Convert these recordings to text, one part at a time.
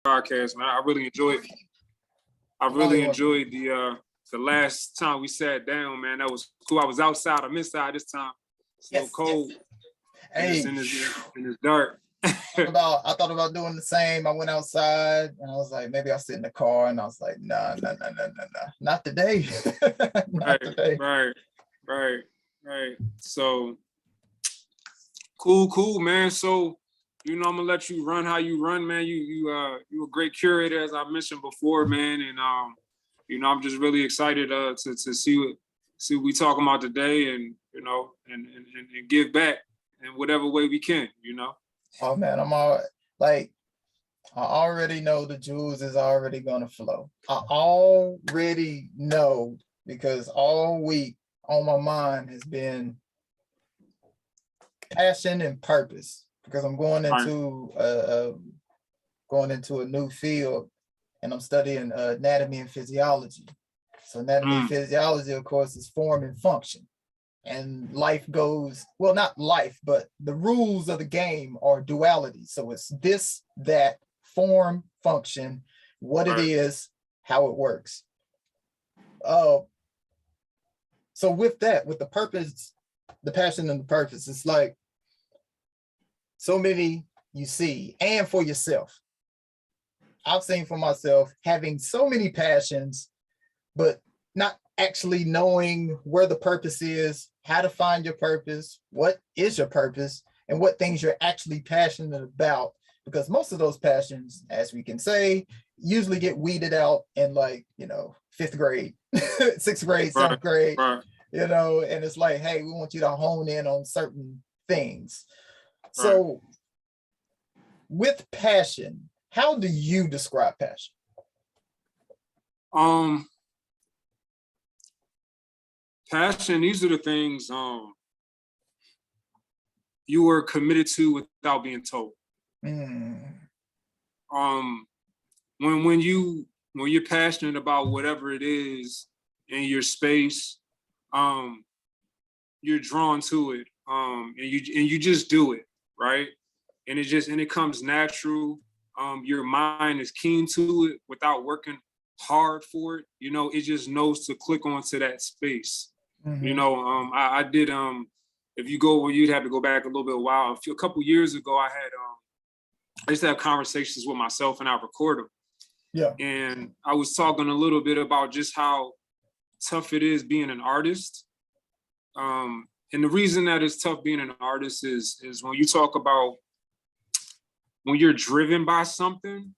podcast, man. I really enjoyed. I really enjoyed the last time we sat down, man. That was cool. I was outside. I'm inside this time. It's a little cold. Hey, in this dark. I thought about doing the same. I went outside and I was like, maybe I'll sit in the car, and I was like, nah, not today. Not today. Right. So cool, man. So, I'm gonna let you run how you run, man. You a great curator, as I mentioned before, man. And I'm just really excited to see what we talking about today, and and give back in whatever way we can, Oh man, I already know the jewels is already gonna flow. I already know, because all week on my mind has been passion and purpose, because I'm going into a new field, and I'm studying anatomy and physiology. So anatomy and physiology, of course, is form and function. And life goes, well, not life, but the rules of the game are duality. So it's this, that, form, function, what it is, how it works. So with that, with the purpose, the passion and the purpose, it's like so many you see, and for yourself. I've seen for myself having so many passions, but not actually knowing where the purpose is, how to find your purpose, what is your purpose, and what things you're actually passionate about. Because most of those passions, as we can say, usually get weeded out in fifth grade, sixth grade, seventh grade, and it's like, hey, we want you to hone in on certain things. So with passion, how do you describe passion? Passion, these are the things you were committed to without being told. When you're passionate about whatever it is in your space, you're drawn to it, and you just do it, right? And it comes natural. Your mind is keen to it without working hard for it. It just knows to click onto that space. I did. If you go, you'd have to go back a little bit while. A couple years ago, I used to have conversations with myself, and I record them. Yeah. And I was talking a little bit about just how tough it is being an artist. And the reason that it's tough being an artist is when you talk about when you're driven by something,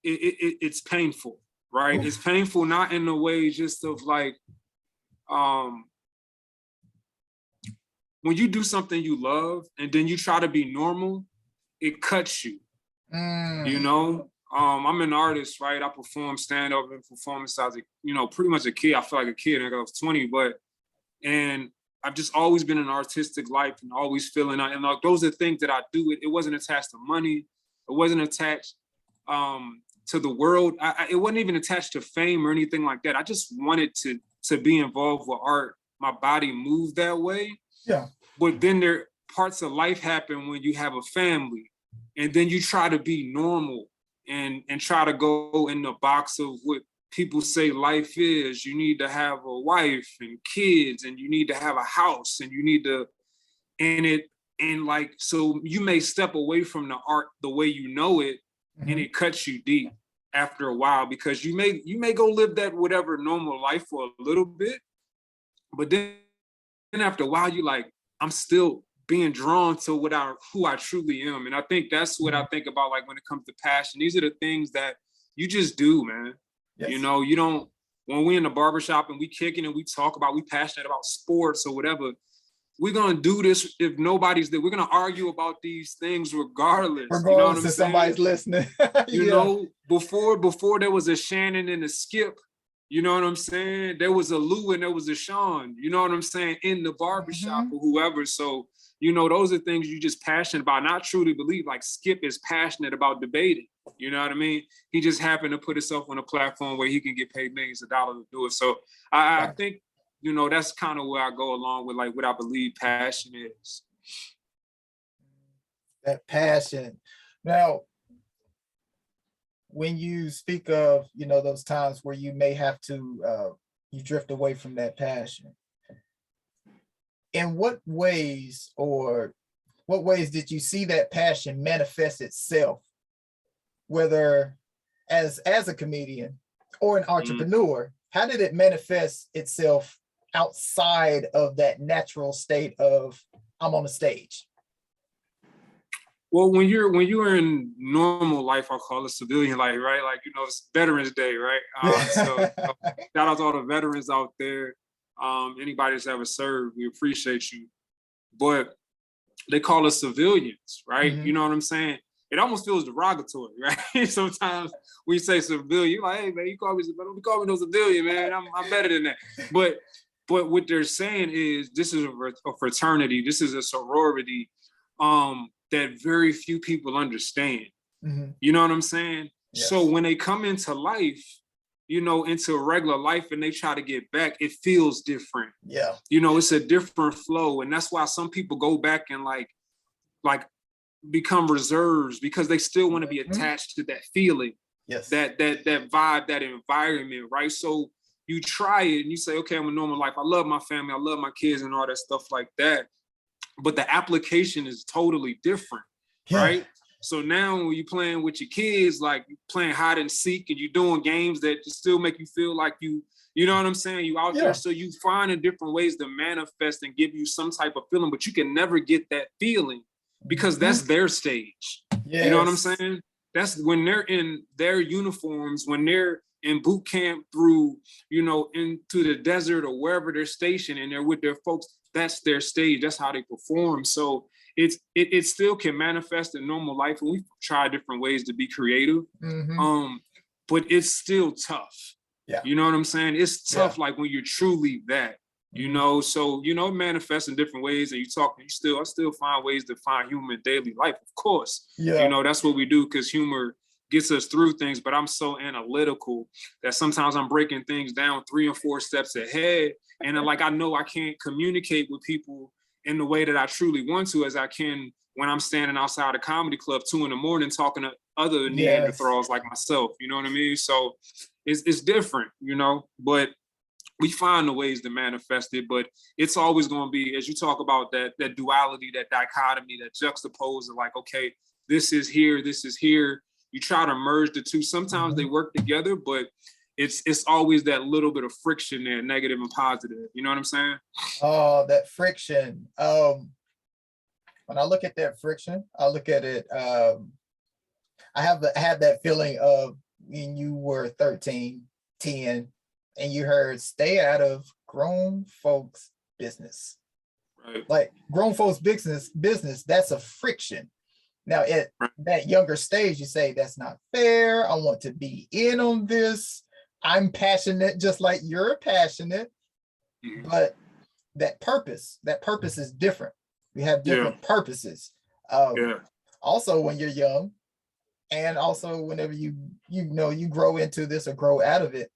it's painful, right? Oof. It's painful not in the way just of when you do something you love and then you try to be normal, it cuts you. I'm an artist, right? I perform stand-up and performance as pretty much a kid. I feel like a kid. I was 20, and I've just always been an artistic life and always feeling, and those are things that I do. It wasn't attached to money. It wasn't attached to the world. It wasn't even attached to fame or anything like that. I just wanted to be involved with art. My body moved that way. Yeah. But then there parts of life happen when you have a family, and then you try to be normal and try to go in the box of what people say life is. You need to have a wife and kids, and you need to have a house, and you need to, so you may step away from the art the way you know it, and it cuts you deep after a while, because you may go live that whatever normal life for a little bit, but then after a while you're like, I'm still being drawn to who I truly am. And I think that's what I think about, when it comes to passion. These are the things that you just do, man. Yes. You don't, when we in the barbershop and we kicking and we talk about, we passionate about sports or whatever, we're going to do this if nobody's there. We're going to argue about these things regardless. Regardless if somebody's listening. Before there was a Shannon and a Skip, you know what I'm saying? There was a Lou and there was a Sean, you know what I'm saying, in the barbershop or whoever. So, those are things you just passionate about. And I truly believe Skip is passionate about debating. You know what I mean? He just happened to put himself on a platform where he can get paid millions of dollars to do it. So I think, that's kind of where I go along with what I believe passion is. That passion. Now, when you speak of, those times where you may have to, you drift away from that passion, in what ways did you see that passion manifest itself, whether as a comedian or an entrepreneur? How did it manifest itself outside of that natural state of I'm on the stage? Well, when you're in normal life, I'll call it civilian life, right? Like, it's Veterans Day, right? So shout out to all the veterans out there. Anybody that's ever served, we appreciate you. But they call us civilians, right? Mhm. You know what I'm saying? It almost feels derogatory, right? Sometimes we say civilian, you're like, hey man, you call me no civilian, man. I'm better than that. But what they're saying is this is a fraternity, this is a sorority that very few people understand. Mhm. You know what I'm saying? Yes. So when they come into life, into a regular life and they try to get back, it feels different. Yeah. It's a different flow. And that's why some people go back and like become reserves, because they still want to be attached to that feeling. Yes. That vibe, that environment, right? So you try it and you say, okay, I'm a normal life. I love my family, I love my kids and all that stuff like that. But the application is totally different, right? So now when you're playing with your kids, like you're playing hide and seek and you're doing games that still make you feel like you know what I'm saying? You out there, so you find different ways to manifest and give you some type of feeling, but you can never get that feeling because that's their stage. Yes. You know what I'm saying? That's when they're in their uniforms, when they're in boot camp through, into the desert or wherever they're stationed and they're with their folks. That's their stage. That's how they perform. So it still can manifest in normal life, and we try different ways to be creative. But it's still tough. Yeah. You know what I'm saying? It's tough, like when you're truly that. So manifest in different ways, and I still find ways to find humor in daily life, of course. That's what we do, because humor gets us through things. But I'm so analytical that sometimes I'm breaking things down 3 or 4 steps ahead, and then, I know I can't communicate with people in the way that I truly want to, as I can when I'm standing outside a comedy club 2 a.m. talking to other Neanderthals like myself. You know what I mean? So it's different, but we find the ways to manifest it. But it's always going to be, as you talk about that duality, that dichotomy, that juxtapose of like, okay, this is here, this is here. You try to merge the two. Sometimes they work together, but it's always that little bit of friction there, negative and positive. You know what I'm saying? Oh, that friction. When I look at that friction, I look at it, I have that feeling of when you were 13, 10, and you heard stay out of grown folks' business. Right. Like grown folks' business, that's a friction. Now at that younger stage, you say, that's not fair. I want to be in on this. I'm passionate, just like you're passionate, but that purpose is different. We have different purposes. Also when you're young, and also whenever you grow into this or grow out of it,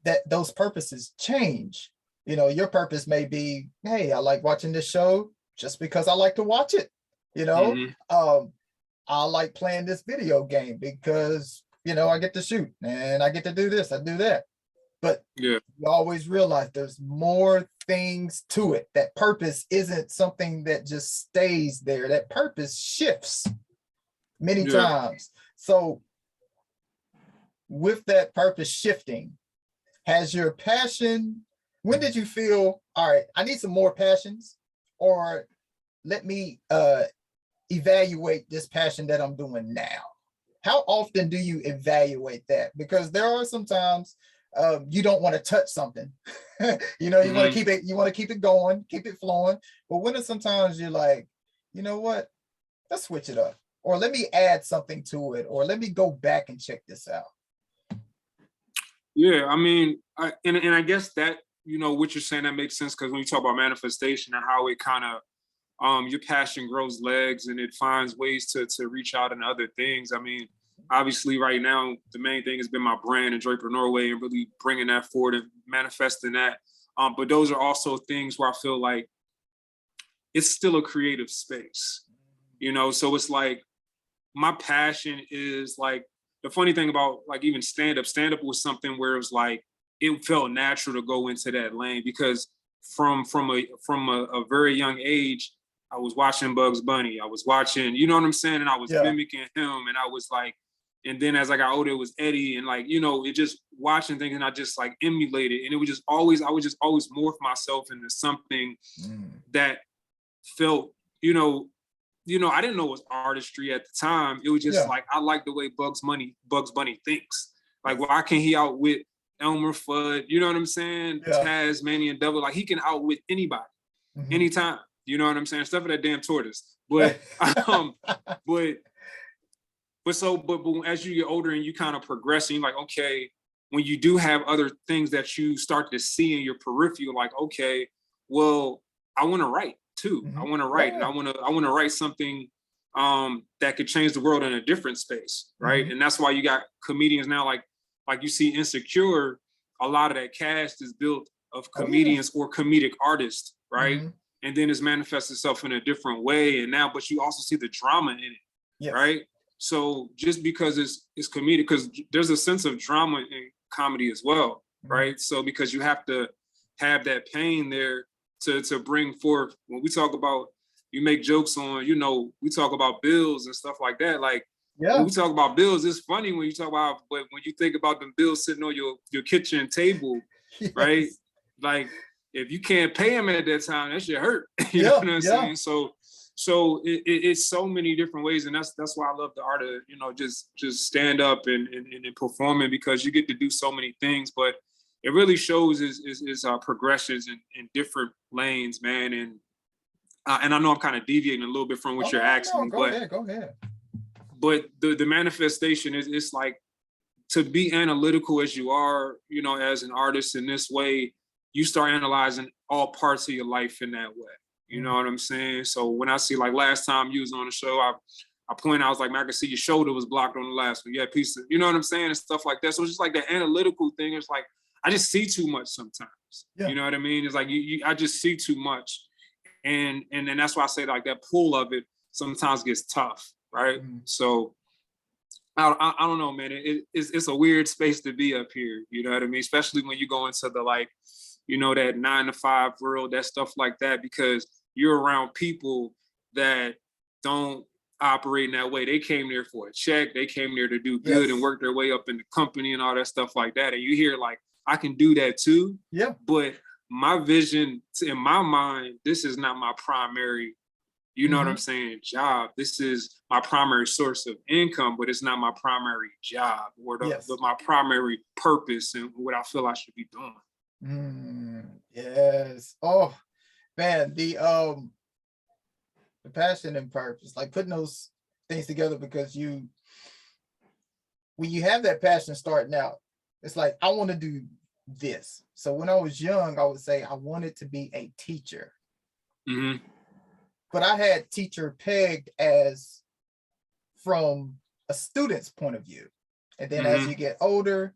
that those purposes change. Your purpose may be, hey, I like watching this show just because I like to watch it. I like playing this video game because I get to shoot and I get to do this, I do that. But you always realize there's more things to it. That purpose isn't something that just stays there. That purpose shifts many times. So with that purpose shifting, has your passion, when did you feel, all right, I need some more passions, or let me evaluate this passion that I'm doing now? How often do you evaluate that? Because there are some times you don't want to touch something. You want to keep it going, keep it flowing. But when are sometimes you're like, you know what? Let's switch it up, or let me add something to it, or let me go back and check this out. Yeah, I mean, I guess that what you're saying, that makes sense, because when you talk about manifestation and how it kind of your passion grows legs and it finds ways to reach out into other things. I mean, obviously right now, the main thing has been my brand and Draper Norway, and really bringing that forward and manifesting that. But those are also things where I feel like it's still a creative space, so it's like my passion is like the funny thing about like even stand up was something where it was like it felt natural to go into that lane because from a very young age, I was watching Bugs Bunny. I was watching, you know what I'm saying? And I was mimicking him. And I was like, and then as I got older, it was Eddie. And like, you know, it just watching things and I just like emulated. And it was just always, I would just always morph myself into something that felt, you know, I didn't know it was artistry at the time. It was just like, I like the way Bugs Bunny thinks. Like, why can't he outwit Elmer Fudd? You know what I'm saying? Tasmanian Devil. Like, he can outwit anybody, anytime. You know what I'm saying? Stuff of that damn tortoise. But, but as you get older and you kind of progress, and you're like, okay, when you do have other things that you start to see in your peripheral, like, okay, well, I want to write too. I want to write, and I want to write something that could change the world in a different space, right? And that's why you got comedians now, like you see Insecure. A lot of that cast is built of comedians or comedic artists, right? And then it's manifests itself in a different way. And now, but you also see the drama in it, right? So just because it's comedic, because there's a sense of drama in comedy as well, right? So because you have to have that pain there to bring forth, when we talk about, you make jokes on, you know, we talk about bills and stuff like that. Like when we talk about bills, it's funny when you talk about, but when you think about them bills sitting on your kitchen table, right? Like if you can't pay them at that time, that shit hurt. You know what I'm saying? So it's so many different ways, and that's why I love the art of, you know, just stand up and performing, because you get to do so many things, but it really shows is progressions in different lanes, man. And I know I'm kind of deviating a little bit from what you're asking me, but go ahead. But the manifestation is, it's like, to be analytical as you are, you know, as an artist in this way, you start analyzing all parts of your life in that way. You know what I'm saying? So when I see, like last time you was on the show, I point out, I was like, man, I can see your shoulder was blocked on the last one. You had pieces, you know what I'm saying? And stuff like that. So it's just like the analytical thing. It's like, I just see too much sometimes. You know what I mean? It's like, I just see too much. And then that's why I say, like, that pull of it sometimes gets tough, right? So I don't know, man. It's a weird space to be up here. You know what I mean? Especially when you go into the, like, you know, that 9-to-5 world, that stuff like that, because you're around people that don't operate in that way. They came there for a check. They came there to do good and work their way up in the company and all that stuff like that. And you hear, like, I can do that too. But my vision, in my mind, this is not my primary, you know what I'm saying, job. This is my primary source of income, but it's not my primary job or but my primary purpose and what I feel I should be doing. Yes. Oh man, the passion and purpose, like putting those things together, because when you have that passion starting out, it's like, I want to do this. So when I was young, I would say I wanted to be a teacher. But I had teacher pegged as from a student's point of view. And then as you get older,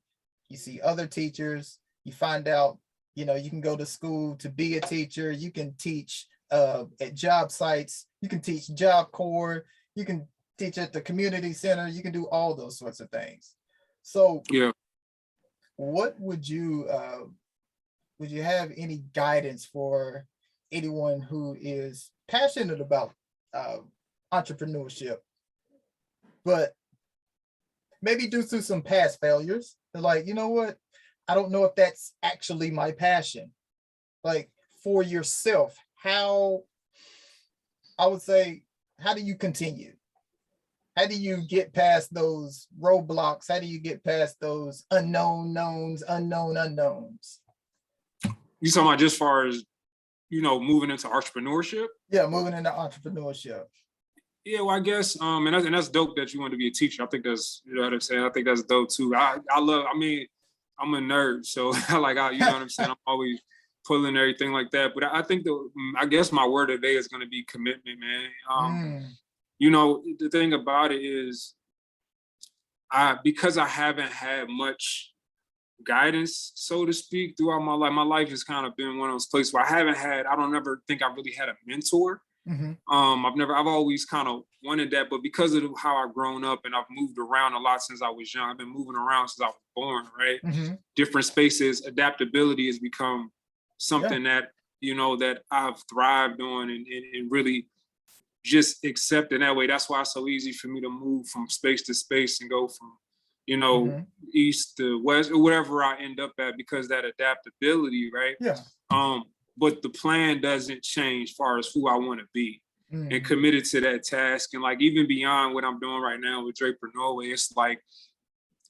you see other teachers, you find out, you know, you can go to school to be a teacher. You can teach at job sites. You can teach Job Corps. You can teach at the community center. You can do all those sorts of things. So what would you have any guidance for anyone who is passionate about entrepreneurship, but maybe due to some past failures, they're like, you know what? I don't know if that's actually my passion. Like, for yourself, how do you continue? How do you get past those roadblocks? How do you get past those unknown knowns, unknown unknowns? You talking about just far as, you know, moving into entrepreneurship? Yeah, moving into entrepreneurship. Yeah, well, I guess, and that's dope that you want to be a teacher. I think that's, you know what I'm saying? I think that's dope too. I mean, I'm a nerd, so you know what I'm saying? I'm always pulling everything like that. But I think I guess my word today is going to be commitment, man. You know, the thing about it is, because I haven't had much guidance, so to speak, throughout my life has kind of been one of those places where I don't ever think I really had a mentor. I've always kind of wanted that, but because of how I've grown up and I've moved around a lot since I was young, I've been moving around since I was born, right? Different spaces, adaptability has become something that, you know, that I've thrived on and really just accept in that way. That's why it's so easy for me to move from space to space and go from, you know, east to west or wherever I end up at, because that adaptability, right? But the plan doesn't change as far as who I want to be and committed to that task. And like, even beyond what I'm doing right now with Draper Norway, it's like,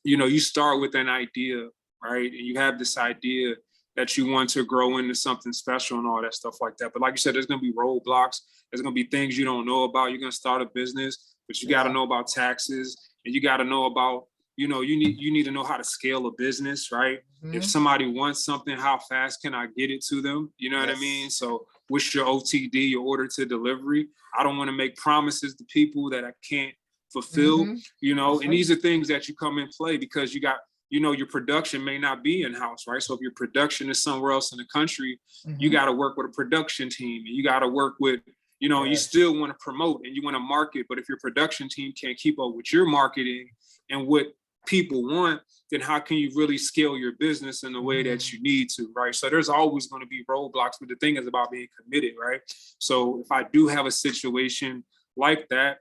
you know, you start with an idea, right? And you have this idea that you want to grow into something special and all that stuff like that. But like you said, there's going to be roadblocks. There's going to be things you don't know about. You're going to start a business, but you got to know about taxes, and you got to know about, you know, you need to know how to scale a business, right? If somebody wants something, how fast can I get it to them? You know what I mean? So what's your OTD, your order to delivery? I don't want to make promises to people that I can't fulfill, you know, and these are things that you come in play because you got, you know, your production may not be in-house, right? So if your production is somewhere else in the country, you got to work with a production team, and you got to work with, you know, you still want to promote and you want to market, but if your production team can't keep up with your marketing and what people want, then how can you really scale your business in the way that you need to, right? So there's always going to be roadblocks, but the thing is about being committed, right? So if I do have a situation like that,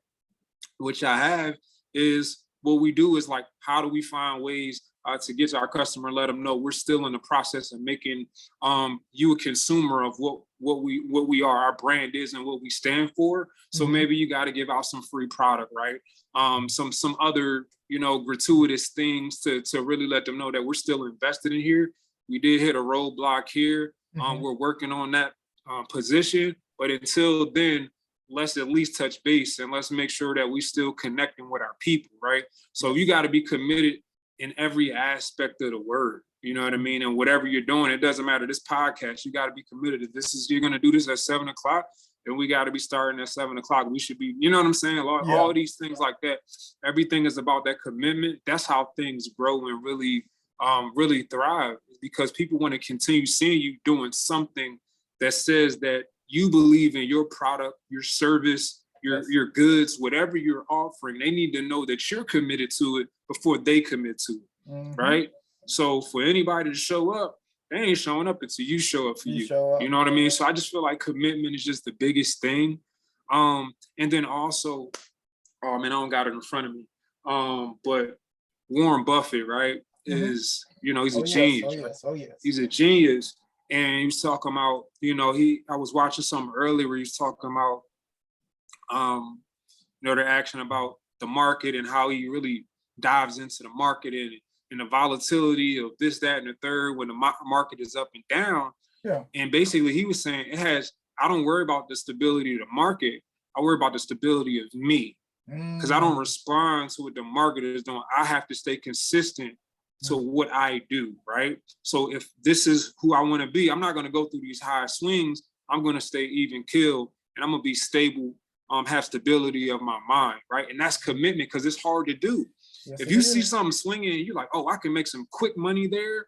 which I have, is what we do is like, how do we find ways to get to our customer and let them know we're still in the process of making you a consumer of what we are, our brand is, and what we stand for. So maybe you got to give out some free product, right? Some other, you know, gratuitous things to really let them know that we're still invested in here. We did hit a roadblock here. We're working on that position, but until then, let's at least touch base and let's make sure that we still connecting with our people, right? So you got to be committed in every aspect of the word, you know what I mean? And whatever you're doing, it doesn't matter. This podcast, you got to be committed. If you're going to do this at 7 o'clock, then we got to be starting at 7 o'clock. We should be, you know what I'm saying? All these things like that. Everything is about that commitment. That's how things grow and really, really thrive, because people want to continue seeing you doing something that says that you believe in your product, your service, your goods, whatever you're offering. They need to know that you're committed to it before they commit to it, right? So for anybody to show up, they ain't showing up until you show up for you. You know what I mean? So I just feel like commitment is just the biggest thing. And then also, oh man, I don't got it in front of me. But Warren Buffett, right, is, you know, he's a genius. He's a genius. And he was talking about, you know, I was watching something earlier where he was talking about, you know, their action about the market and how he really dives into the market and the volatility of this, that, and the third when the market is up and down. And basically he was saying I don't worry about the stability of the market. I worry about the stability of me, because I don't respond to what the market is doing. I have to stay consistent to what I do, right? So if this is who I want to be, I'm not going to go through these high swings. I'm going to stay even killed, and I'm going to be stable, have stability of my mind, right? And that's commitment, because it's hard to do. If you see something swinging and you're like, oh, I can make some quick money there,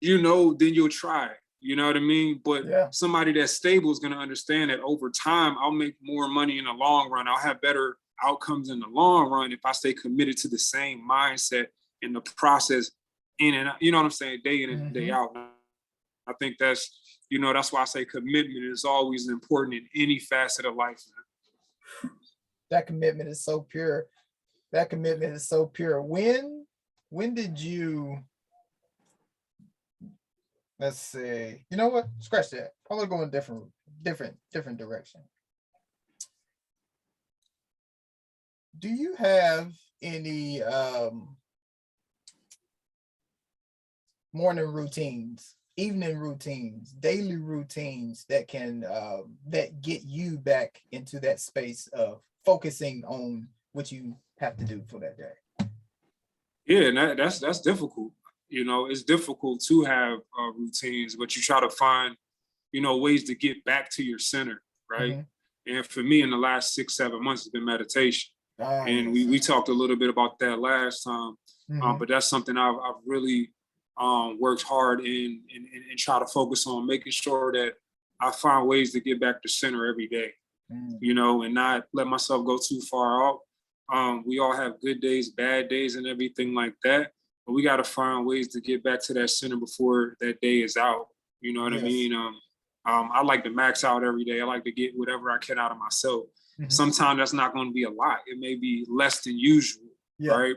you know, then you'll try it. You know what I mean? But somebody that's stable is going to understand that over time, I'll make more money in the long run. I'll have better outcomes in the long run if I stay committed to the same mindset in the process, in and out, you know what I'm saying, day in and day out. I think that's, you know, that's why I say commitment is always important in any facet of life. That commitment is so pure. That commitment is so pure. When did you, let's say, you know what? Scratch that. I want to go in a different direction. Do you have any morning routines, evening routines, daily routines that can that get you back into that space of focusing on what you have to do for that day? Yeah, and that's difficult. You know, it's difficult to have routines, but you try to find, you know, ways to get back to your center, right? And for me, in the last 6-7 months, it's been meditation. And we talked a little bit about that last time, but that's something I've really worked hard in and try to focus on, making sure that I find ways to get back to center every day, you know, and not let myself go too far out. We all have good days, bad days, and everything like that. But we got to find ways to get back to that center before that day is out. You know what I mean? I like to max out every day. I like to get whatever I can out of myself. Sometimes that's not going to be a lot. It may be less than usual, right?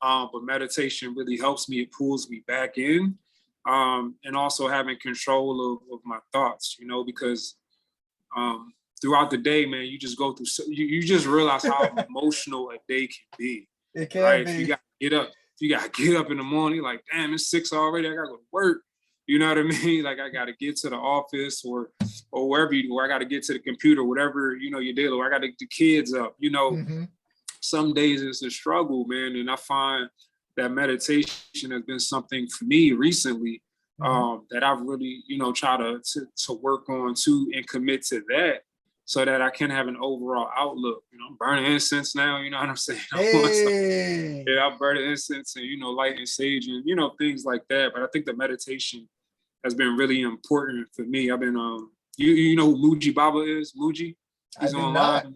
But meditation really helps me. It pulls me back in. And also having control of my thoughts, you know, because throughout the day, man, you just go through, you just realize how emotional a day can be. It can right? be. If you gotta get up in the morning, like, damn, it's 6 already, I gotta go to work. You know what I mean? Like, I gotta get to the office or wherever I gotta get to the computer, whatever, you know, you're dealing with. I gotta get the kids up, you know. Some days it's a struggle, man. And I find that meditation has been something for me recently that I've really, you know, try to work on too and commit to that so that I can have an overall outlook. You know, I'm burning incense now, you know what I'm saying? Hey. I burn incense and, you know, lighting sage and, you know, things like that. But I think the meditation has been really important for me. I've been, you know who Muji Baba is? Muji? He's online.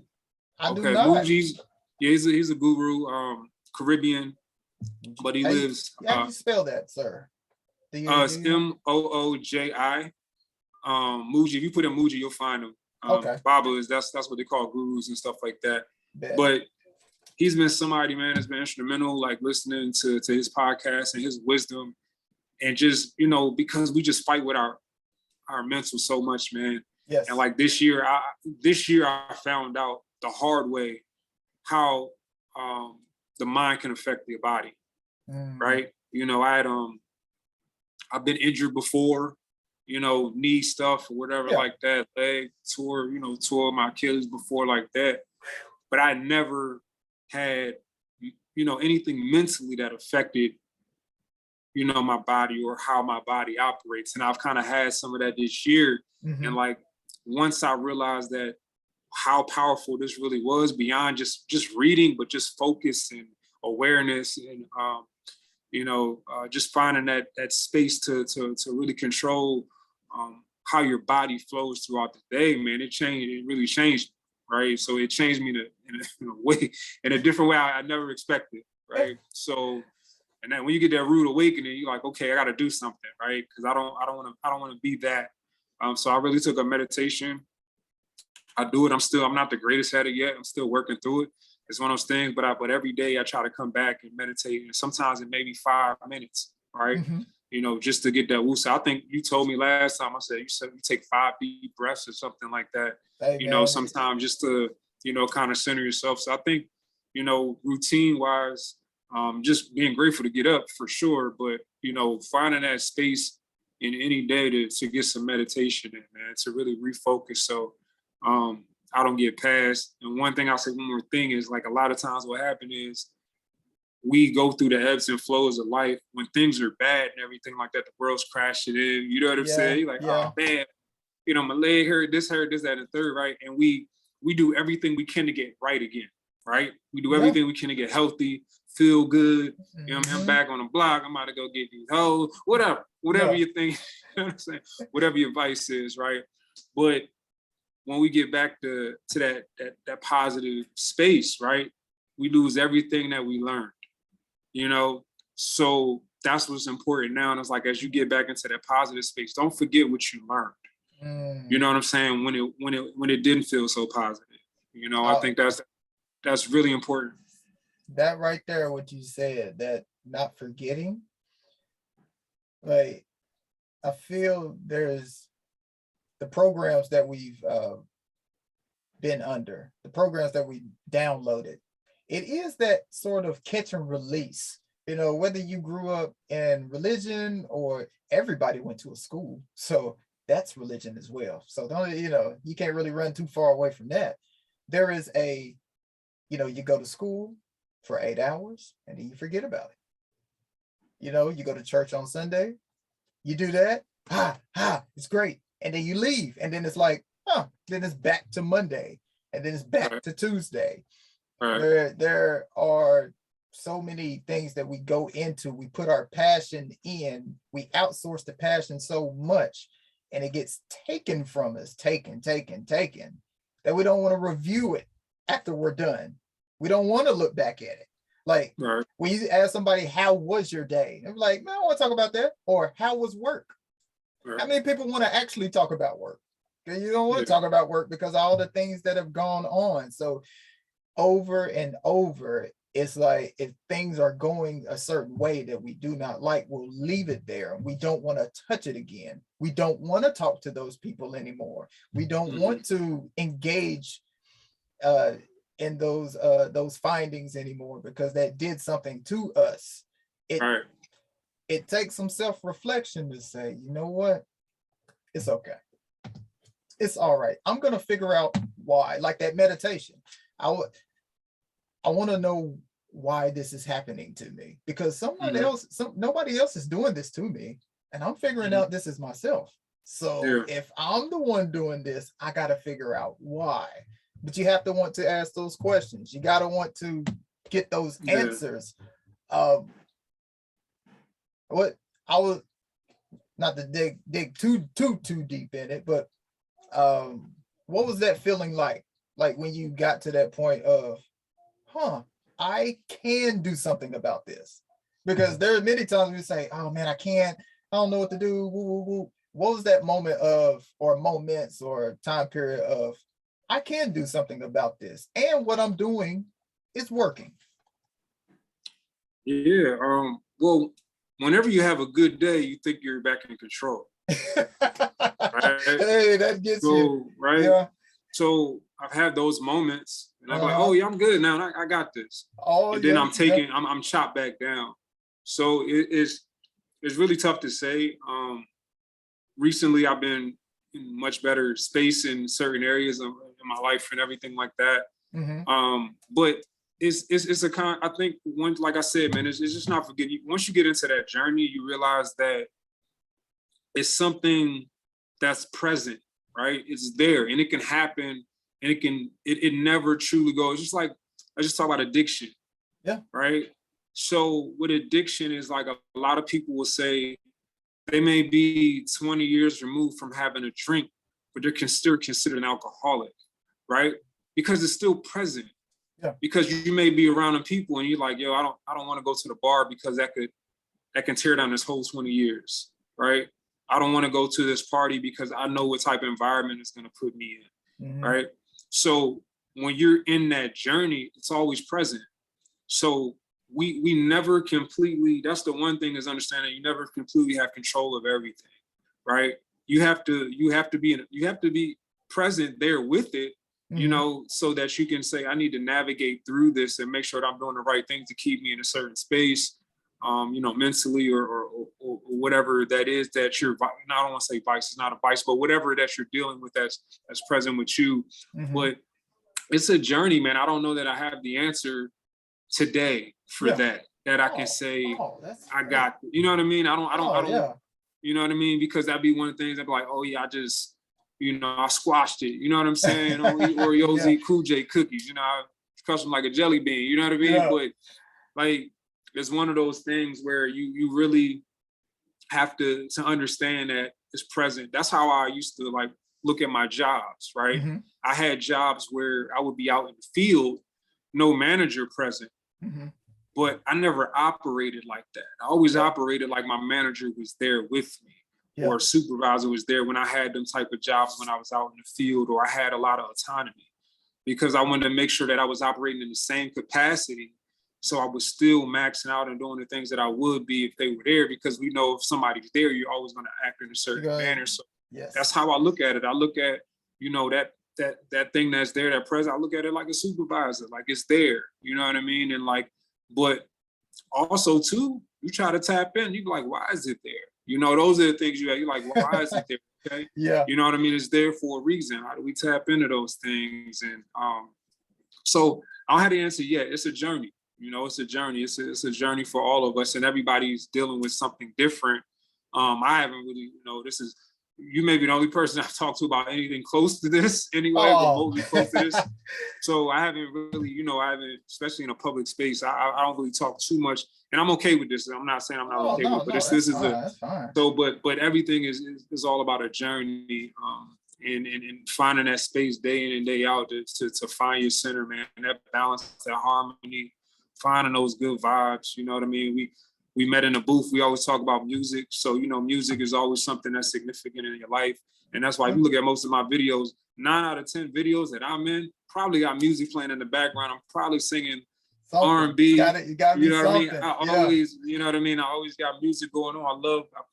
I do not. Muji's, yeah, he's a guru, Caribbean, but he lives. How do you spell that, sir? It's Mooji. Muji. If you put in Muji, you'll find him. Okay. Baba is that's what they call gurus and stuff like that. But he's been somebody, man, that's been instrumental, like listening to his podcast and his wisdom, and just, you know, because we just fight with our mental so much, man. Yes. And like this year I found out the hard way how the mind can affect your body, right? You know, I've been injured before, you know, knee stuff or whatever like that, leg tore my Achilles before like that, but I never had, you know, anything mentally that affected, you know, my body or how my body operates. And I've kind of had some of that this year. And like, once I realized that how powerful this really was beyond just reading, but just focus and awareness and, you know, just finding that space to really control how your body flows throughout the day, man, it really changed, right? So it changed me in a different way I never expected, right? So, and then when you get that rude awakening, you're like, okay, I got to do something, right? Because I don't want to be that. So I really took a meditation. I do it. I'm not the greatest at it yet. I'm still working through it. It's one of those things, but every day I try to come back and meditate. And sometimes it may be 5 minutes, right? You know, just to get that woosah. I think you told me last time, you said you take 5 deep breaths or something like that. You know, sometimes just to, you know, kind of center yourself. So I think, you know, routine wise, just being grateful to get up for sure. But, you know, finding that space in any day to get some meditation in, man, to really refocus. So I don't get past. And one thing I'll say, one more thing is, like, a lot of times what happened is we go through the ebbs and flows of life when things are bad and everything like that. The world's crashing in. You know what I'm saying? You're like, oh man, you know, my leg hurt, this, that, and the third, right? And we do everything we can to get right again, right? We do everything we can to get healthy, feel good. You know what I mean? I'm back on the block. I'm about to go get these hoes, whatever you think, you know what I'm saying? Whatever your vice is, right? But when we get back to that positive space, right, we lose everything that we learned, you know? So that's what's important now. And it's like, as you get back into that positive space, don't forget what you learned. You know what I'm saying? When it didn't feel so positive, you know, I think that's really important. That right there, what you said, that not forgetting, like, I feel there's the programs that we've been under, the programs that we downloaded. It is that sort of catch and release, you know, whether you grew up in religion or everybody went to a school. So that's religion as well. So don't, you know, you can't really run too far away from that. There is you know, you go to school for 8 hours and then you forget about it. You know, you go to church on Sunday, you do that, it's great. And then you leave. And then it's like, then it's back to Monday. And then it's back to Tuesday. Where there are so many things that we go into, we put our passion in, we outsource the passion so much. and it gets taken from us, taken, that we don't want to review it after we're done. We don't want to look back at it. Like Right. when you ask somebody, how was your day? They're like, man, I don't want to talk about that. Or how was work? Right. How many people want to actually talk about work? You don't want to Yeah. talk about work because of all the things that have gone on. So over and over, it's like if things are going a certain way that we do not like, we'll leave it there. We don't want to touch it again. We don't want to talk to those people anymore. We don't want to engage in those findings anymore because that did something to us. It takes some self-reflection to say, you know what? It's okay. It's all right. I'm gonna figure out why. Like that meditation. I want to know why this is happening to me because someone else, nobody else is doing this to me, and I'm figuring out this is myself. So if I'm the one doing this, I got to figure out why. But you have to want to ask those questions. You got to want to get those answers. What I was not to dig too deep in it, but what was that feeling like when you got to that point of, I can do something about this? Because there are many times we say, oh man, I don't know what to do. Woo, woo, woo. What was that moment of, or moments or time period of, I can do something about this, and what I'm doing is working? Yeah. Well, whenever you have a good day, you think you're back in control. Right? Hey, that gets you. Right? Yeah. So I've had those moments, and I'm like, oh yeah, I'm good now. I got this. Oh, and then I'm chopped back down. So it's really tough to say. Recently, I've been in much better space in certain areas in my life and everything like that. But it's a I think one, like I said, man, it's just not forgetting. Once you get into that journey, you realize that it's something that's present, right? It's there, and it can happen, and it never truly goes. Just like I just talk about addiction. Yeah. Right. So with addiction is like a lot of people will say they may be 20 years removed from having a drink, but they're still considered an alcoholic, right? Because it's still present. Yeah. Because you may be around them people and you're like, yo, I don't want to go to the bar because that can tear down this whole 20 years, right? I don't want to go to this party because I know what type of environment it's going to put me in, right? So when you're in that journey, it's always present. So we never completely, that's the one thing is understanding you never completely have control of everything, right? You have to be present there with it, you know, so that you can say, I need to navigate through this and make sure that I'm doing the right things to keep me in a certain space, you know, mentally or whatever that is that you're, I don't want to say vice, it's not a vice, but whatever that you're dealing with that's present with you. But it's a journey, man. I don't know that I have the answer today for that I can say I got, you know what I mean? I don't, you know what I mean? Because that'd be one of the things I'd be like, oh yeah, I just, you know, I squashed it. You know what I'm saying? Or Oreos eat Cool J cookies, you know, I crush them like a jelly bean, you know what I mean? But like, it's one of those things where you really have to understand that it's present. That's how I used to like look at my jobs, right? I had jobs where I would be out in the field, no manager present. But I never operated like that. I always operated like my manager was there with me, or a supervisor was there when I had them type of jobs when I was out in the field, or I had a lot of autonomy, because I wanted to make sure that I was operating in the same capacity. So I was still maxing out and doing the things that I would be if they were there, because we know if somebody's there, you're always going to act in a certain manner. So that's how I look at it. I look at, you know, that thing that's there, that present, I look at it like a supervisor, like it's there, you know what I mean? And like, but also too, you try to tap in, you be like, why is it there? You know, those are the things you're like, why is it there? Okay. You know what I mean? It's there for a reason. How do we tap into those things? And so I don't have the answer yet. It's a journey. You know, it's a journey. It's a journey for all of us, and everybody's dealing with something different. I haven't really, you know, this is you may be the only person I've talked to about anything close to this anyway, remotely close to this. So I haven't really, especially in a public space, I don't really talk too much, and I'm okay with this. I'm not saying I'm not okay with it, but this is that's fine. So, but everything is all about a journey, and finding that space day in and day out to find your center, man, and that balance, that harmony, finding those good vibes. You know what I mean? We met in a booth. We always talk about music. So, music is always something that's significant in your life. And that's why if you look at most of my videos, 9 out of 10 videos that I'm in probably got music playing in the background. I'm probably singing R&B. You gotta you know what I mean? Always, you know what I mean? I always got music going on.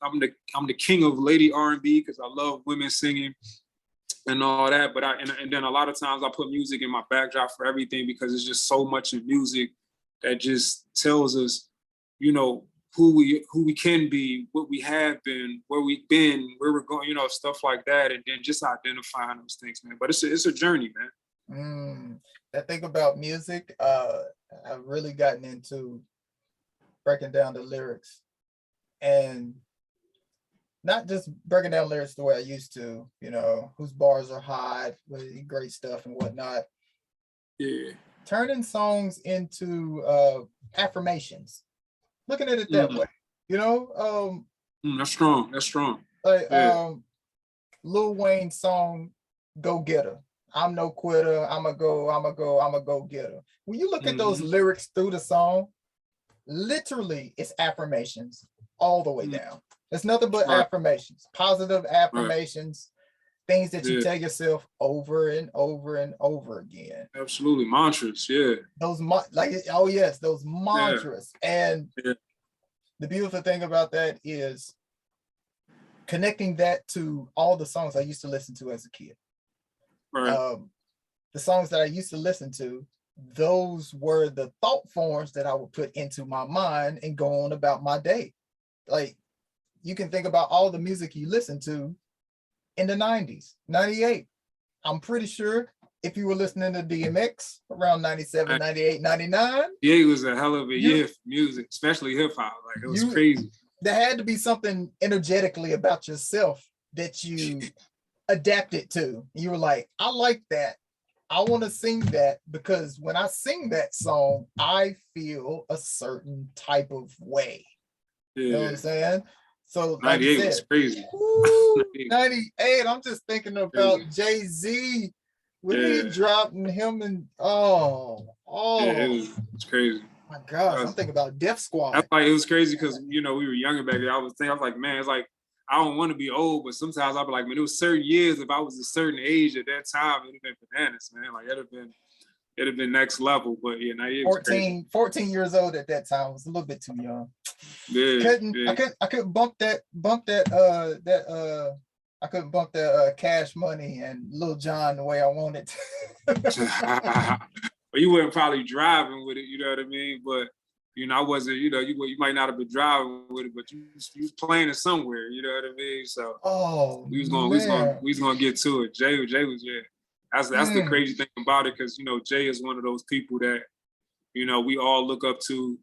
I'm the king of lady R&B because I love women singing and all that. But and then a lot of times I put music in my backdrop for everything because it's just so much in music that just tells us, who we can be, what we have been, where we've been, where we're going, stuff like that, and then just identifying those things, man. But it's a journey, man. That thing about music, I've really gotten into breaking down the lyrics, and not just breaking down lyrics the way I used to, whose bars are hot, with great stuff and whatnot. Yeah. Turning songs into affirmations. Looking at it that way, that's strong. Like Lil Wayne's song "Go Getter." I'm no quitter. I'm a go getter. When you look at those lyrics through the song, literally it's affirmations all the way down. It's nothing but affirmations, positive affirmations, things that you tell yourself over and over and over again. Absolutely, mantras, yeah. Those those mantras. And the beautiful thing about that is connecting that to all the songs I used to listen to as a kid. Right. The songs that I used to listen to, those were the thought forms that I would put into my mind and go on about my day. Like, you can think about all the music you listened to in the 90s, 98. I'm pretty sure if you were listening to DMX around 97, 98, 99. Yeah, it was a hell of a year for music, especially hip hop. Like, it was crazy. There had to be something energetically about yourself that you adapted to. You were like, I like that. I want to sing that because when I sing that song, I feel a certain type of way. Yeah. You know what I'm saying? So 98 was crazy. 98, I'm just thinking about Jay-Z when he dropped him and it's crazy. My gosh, I'm thinking about Def Squad. That's like, it was crazy because we were younger back then. I was like, man, it's like, I don't want to be old, but sometimes I'll be like, man, it was certain years. If I was a certain age at that time, it'd have been bananas, man. Like, it'd have been next level. But yeah, 98 was crazy. 14 years old at that time. I was a little bit too young. I couldn't bump that I couldn't bump that Cash Money and Lil Jon the way I wanted to. Well, you weren't probably driving with it, you know what I mean? But I wasn't, you might not have been driving with it, but you was playing it somewhere, you know what I mean? So we was gonna get to it. Jay was That's the crazy thing about it, because Jay is one of those people that we all look up to.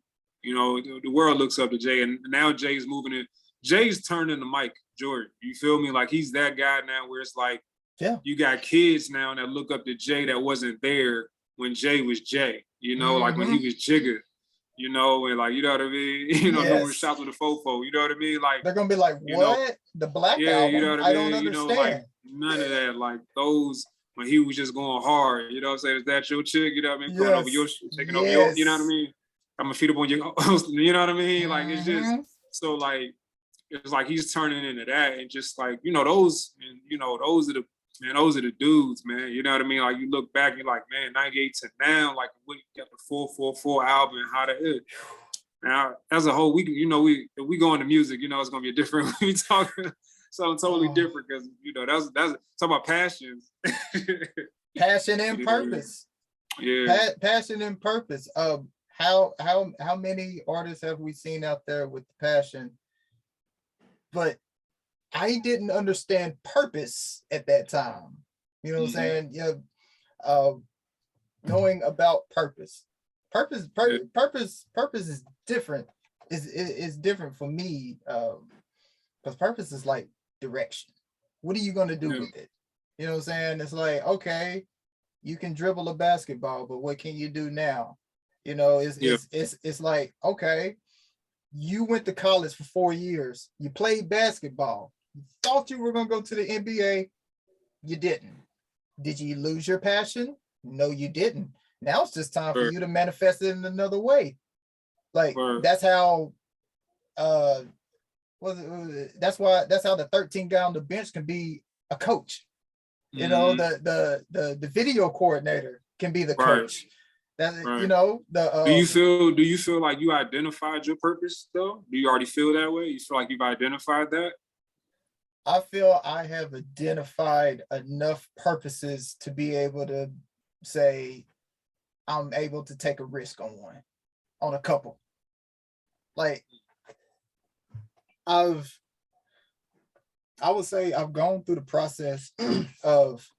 The world looks up to Jay, and now Jay's moving in. Jay's turning the mic, Jordan. You feel me? Like, he's that guy now where it's like, you got kids now that look up to Jay that wasn't there when Jay was Jay. Like when he was Jigga. And like, you know what I mean? Numerous shots with the fofo, you know what I mean? Like, they're gonna be like, what? The Black album? You know what I mean? I don't understand. Like, none of that. Like, those, when he was just going hard, you know what I'm saying? Is that your chick? You know what I mean? Going over your shit, taking over your, you know what I mean? I'm gonna feed up on your, you know what I mean? Like, it's just, so like, it's like he's turning into that, and just like, those, and those are the dudes, man. You know what I mean? Like, you look back, you're like, man, 98 to now, like, what, you got the 444 album and how that is. Now, as a whole, if we go into music, it's gonna be a different, we talking something totally different, because that's talking about passions. Passion and purpose. Yeah. Passion and purpose. How many artists have we seen out there with the passion? But I didn't understand purpose at that time. You know what I'm saying? Yeah. Knowing about purpose. Purpose is different. Is different for me. Because purpose is like direction. What are you going to do Yeah. with it? You know what I'm saying? It's like, okay, you can dribble a basketball, but what can you do now? You know, Yeah. it's like, okay, you went to college for 4 years. You played basketball. You thought you were going to go to the NBA. You didn't. Did you lose your passion? No, you didn't. Now it's just time for Right. you to manifest it in another way. Like Right. that's how that's how the 13 guy on the bench can be a coach. You know, the video coordinator can be the Right. coach. That Right. you know, do you feel like you identified your purpose though? Do you already feel that way? You feel like you've identified that? I feel I have identified enough purposes to be able to say I'm able to take a risk on a couple. Like I would say I've gone through the process of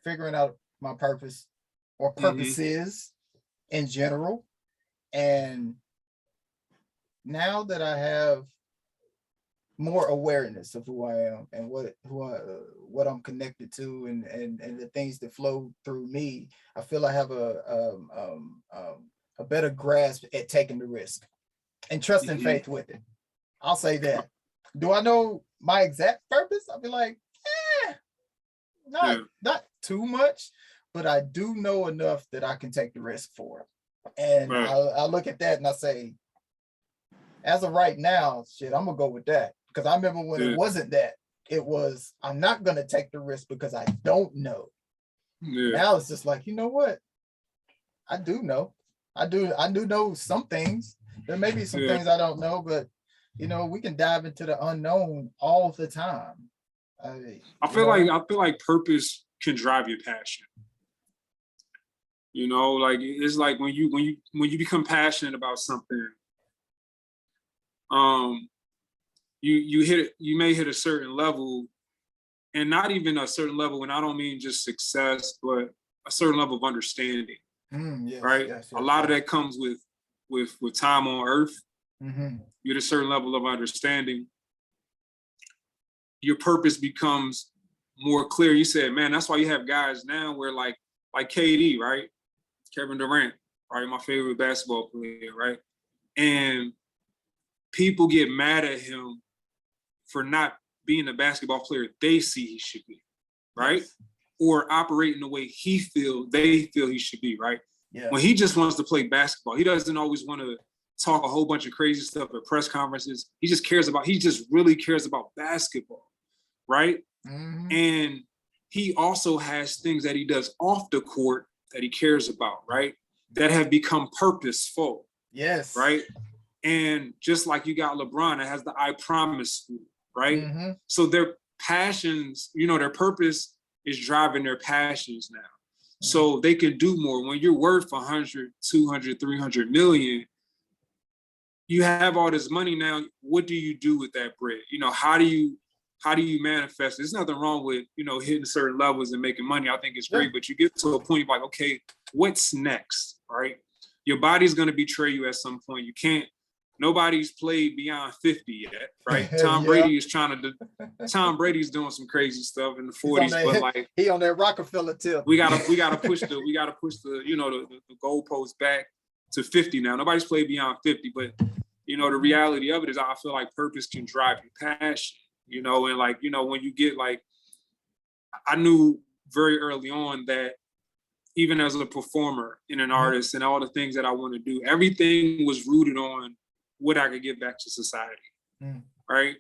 figuring out my purpose or purposes in general. And now that I have more awareness of who I am and what I'm connected to and the things that flow through me, I feel I have a better grasp at taking the risk and trust and faith with it. I'll say that. Do I know my exact purpose? I'll be like, not too much, but I do know enough that I can take the risk for it. And I look at that and I say, as of right now, shit, I'm gonna go with that. Because I remember when it wasn't that. It was, I'm not gonna take the risk because I don't know. Now it's just like, you know what? I do know. I do know some things. There may be some things I don't know, but you know, we can dive into the unknown all the time. I feel like purpose can drive your passion. You know, like it's like when you become passionate about something, you may hit a certain level, and not even a certain level, and I don't mean just success, but a certain level of understanding. Right? A lot of that comes with time on earth. You get a certain level of understanding. Your purpose becomes more clear. You said, man, that's why you have guys now where like KD, right? Kevin Durant, right? My favorite basketball player, right? And people get mad at him for not being the basketball player they see he should be, right? Yes. Or operating the way they feel he should be, right? Yeah. When he just wants to play basketball, he doesn't always want to talk a whole bunch of crazy stuff at press conferences. He just really cares about basketball, right? And he also has things that he does off the court that he cares about, right? That have become purposeful. Yes. Right? And just like you got LeBron that has the I Promise, right? So their passions, their purpose is driving their passions now. So they can do more. When you're worth 100, 200, 300 million, you have all this money now. What do you do with that bread? How do you manifest? There's nothing wrong with, hitting certain levels and making money. I think it's great, but you get to a point like, okay, what's next, right? Your body's going to betray you at some point. Nobody's played beyond 50 yet, right? Tom Brady is Tom Brady's doing some crazy stuff in the 40s, but like he on that Rockefeller tip. We gotta push the the goalpost back to 50 now. Nobody's played beyond 50, but the reality of it is I feel like purpose can drive your passion, and like, when you get like, I knew very early on that even as a performer and an artist and all the things that I want to do, everything was rooted on what I could give back to society, right?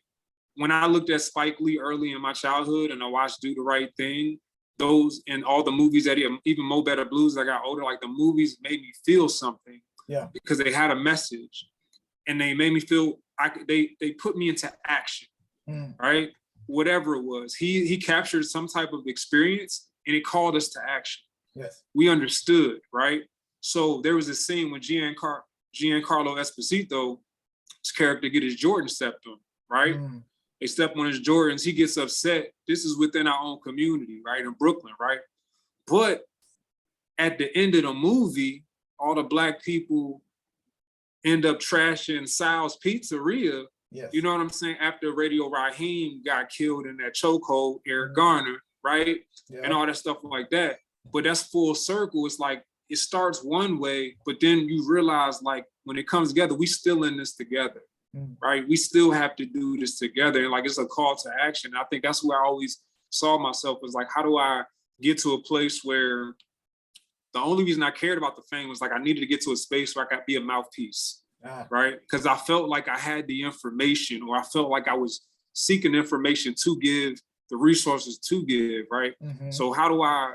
When I looked at Spike Lee early in my childhood and I watched Do the Right Thing, those and all the movies that even Mo Better Blues, I got older, like the movies made me feel something because they had a message and they made me feel, they put me into action, right? Whatever it was, he captured some type of experience and it called us to action. Yes, we understood, right? So there was a scene when Giancarlo Esposito's character get his Jordan stepped on, right? They step on his Jordans, he gets upset. This is within our own community, right? In Brooklyn, right? But at the end of the movie, all the Black people end up trashing Sal's Pizzeria Yes. You know what I'm saying? After Radio Raheem got killed in that chokehold, Eric Garner, right? Yeah. And all that stuff like that. But that's full circle. It's like it starts one way, but then you realize like when it comes together, we still in this together, right? We still have to do this together. And like it's a call to action. I think that's where I always saw myself was like, how do I get to a place where the only reason I cared about the fame was like I needed to get to a space where I could be a mouthpiece. Right? Because I felt like I had the information, or I felt like I was seeking information to give, the resources to give, right? So how do I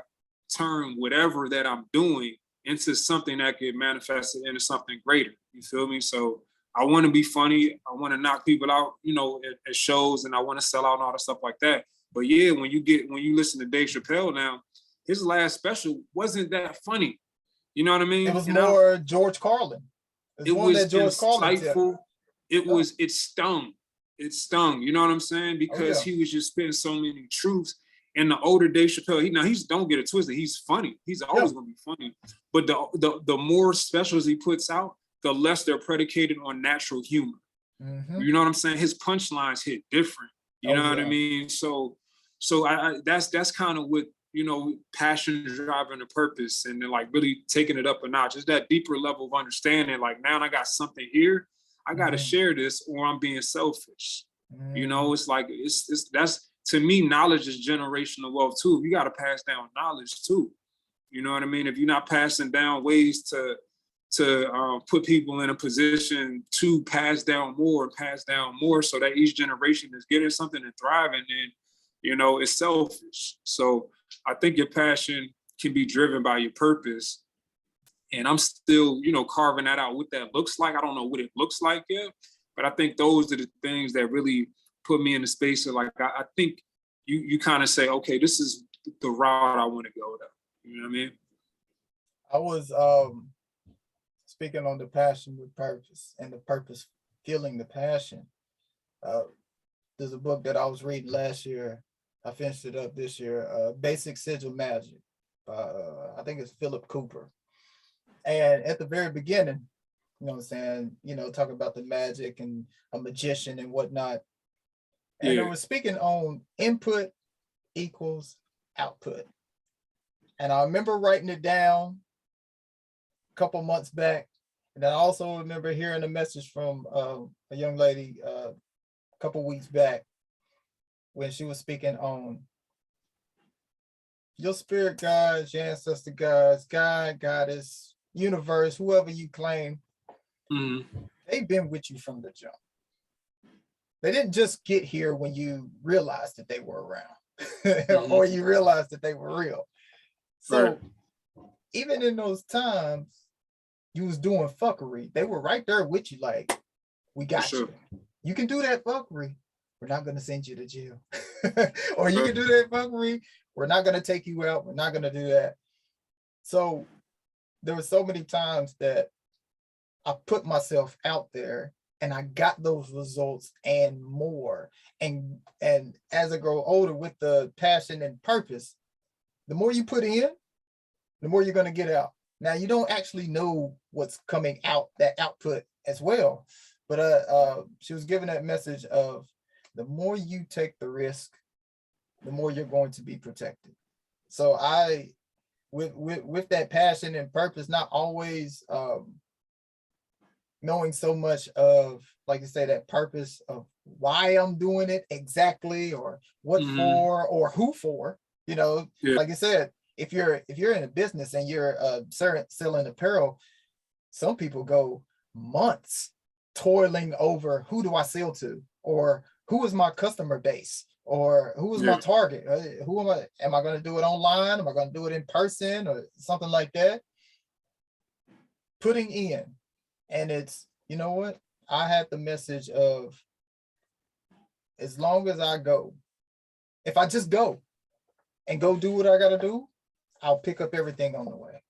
turn whatever that I'm doing into something that could manifest it into something greater? You feel me? So I want to be funny. I want to knock people out, you know, at shows, and I want to sell out and all that stuff like that. But yeah, when you listen to Dave Chappelle now, his last special wasn't that funny. You know what I mean? It was more George Carlin. It was insightful. It stung. It stung. You know what I'm saying? Because he was just spitting so many truths. And the older Dave Chappelle, he's don't get it twisted. He's funny. He's always gonna be funny. But the more specials he puts out, the less they're predicated on natural humor. You know what I'm saying? His punchlines hit different. You know what I mean? So I that's kind of what, you know, passion, driving a purpose, and then like really taking it up a notch. It's that deeper level of understanding. Like now I got something here, I got to share this, or I'm being selfish. You know, it's like that's, to me, knowledge is generational wealth too. You got to pass down knowledge too. You know what I mean? If you're not passing down ways to put people in a position to pass down more, so that each generation is getting something and thriving, then, you know, it's selfish. So I think your passion can be driven by your purpose. And I'm still, you know, carving that out, what that looks like. I don't know what it looks like yet, but I think those are the things that really put me in the space of like, I think you kind of say, okay, this is the route I want to go down. You know what I mean? I was speaking on the passion with purpose, and the purpose feeling the passion. There's a book that I was reading last year. I finished it up this year, Basic Sigil Magic. I think it's Philip Cooper. And at the very beginning, you know what I'm saying, you know, talking about the magic and a magician and whatnot. And it was speaking on input equals output. And I remember writing it down a couple months back. And I also remember hearing a message from a young lady a couple weeks back when she was speaking on your spirit guides, your ancestor guides, God, goddess, universe, whoever you claim, they've been with you from the jump. They didn't just get here when you realized that they were around or you realized that they were real. So even in those times you was doing fuckery, they were right there with you like, we got you. You can do that fuckery. We're not going to send you to jail. Or you can do that fuckery. We're not going to take you out. We're not going to do that. So there were so many times that I put myself out there and I got those results and more. And as I grow older with the passion and purpose, the more you put in, the more you're going to get out. Now, you don't actually know what's coming out, that output as well. But she was giving that message of the more you take the risk, the more you're going to be protected. So I, with that passion and purpose, not always knowing so much of, like you say, that purpose of why I'm doing it exactly, or what for, or who for, you know, like I said, if you're in a business and you're selling apparel, some people go months toiling over who do I sell to, or who is my customer base, or who is my target? Who am I? Am I going to do it online? Am I going to do it in person or something like that? Putting in. And it's, you know what? I had the message of, as long as I go, if I just go and go do what I got to do, I'll pick up everything on the way.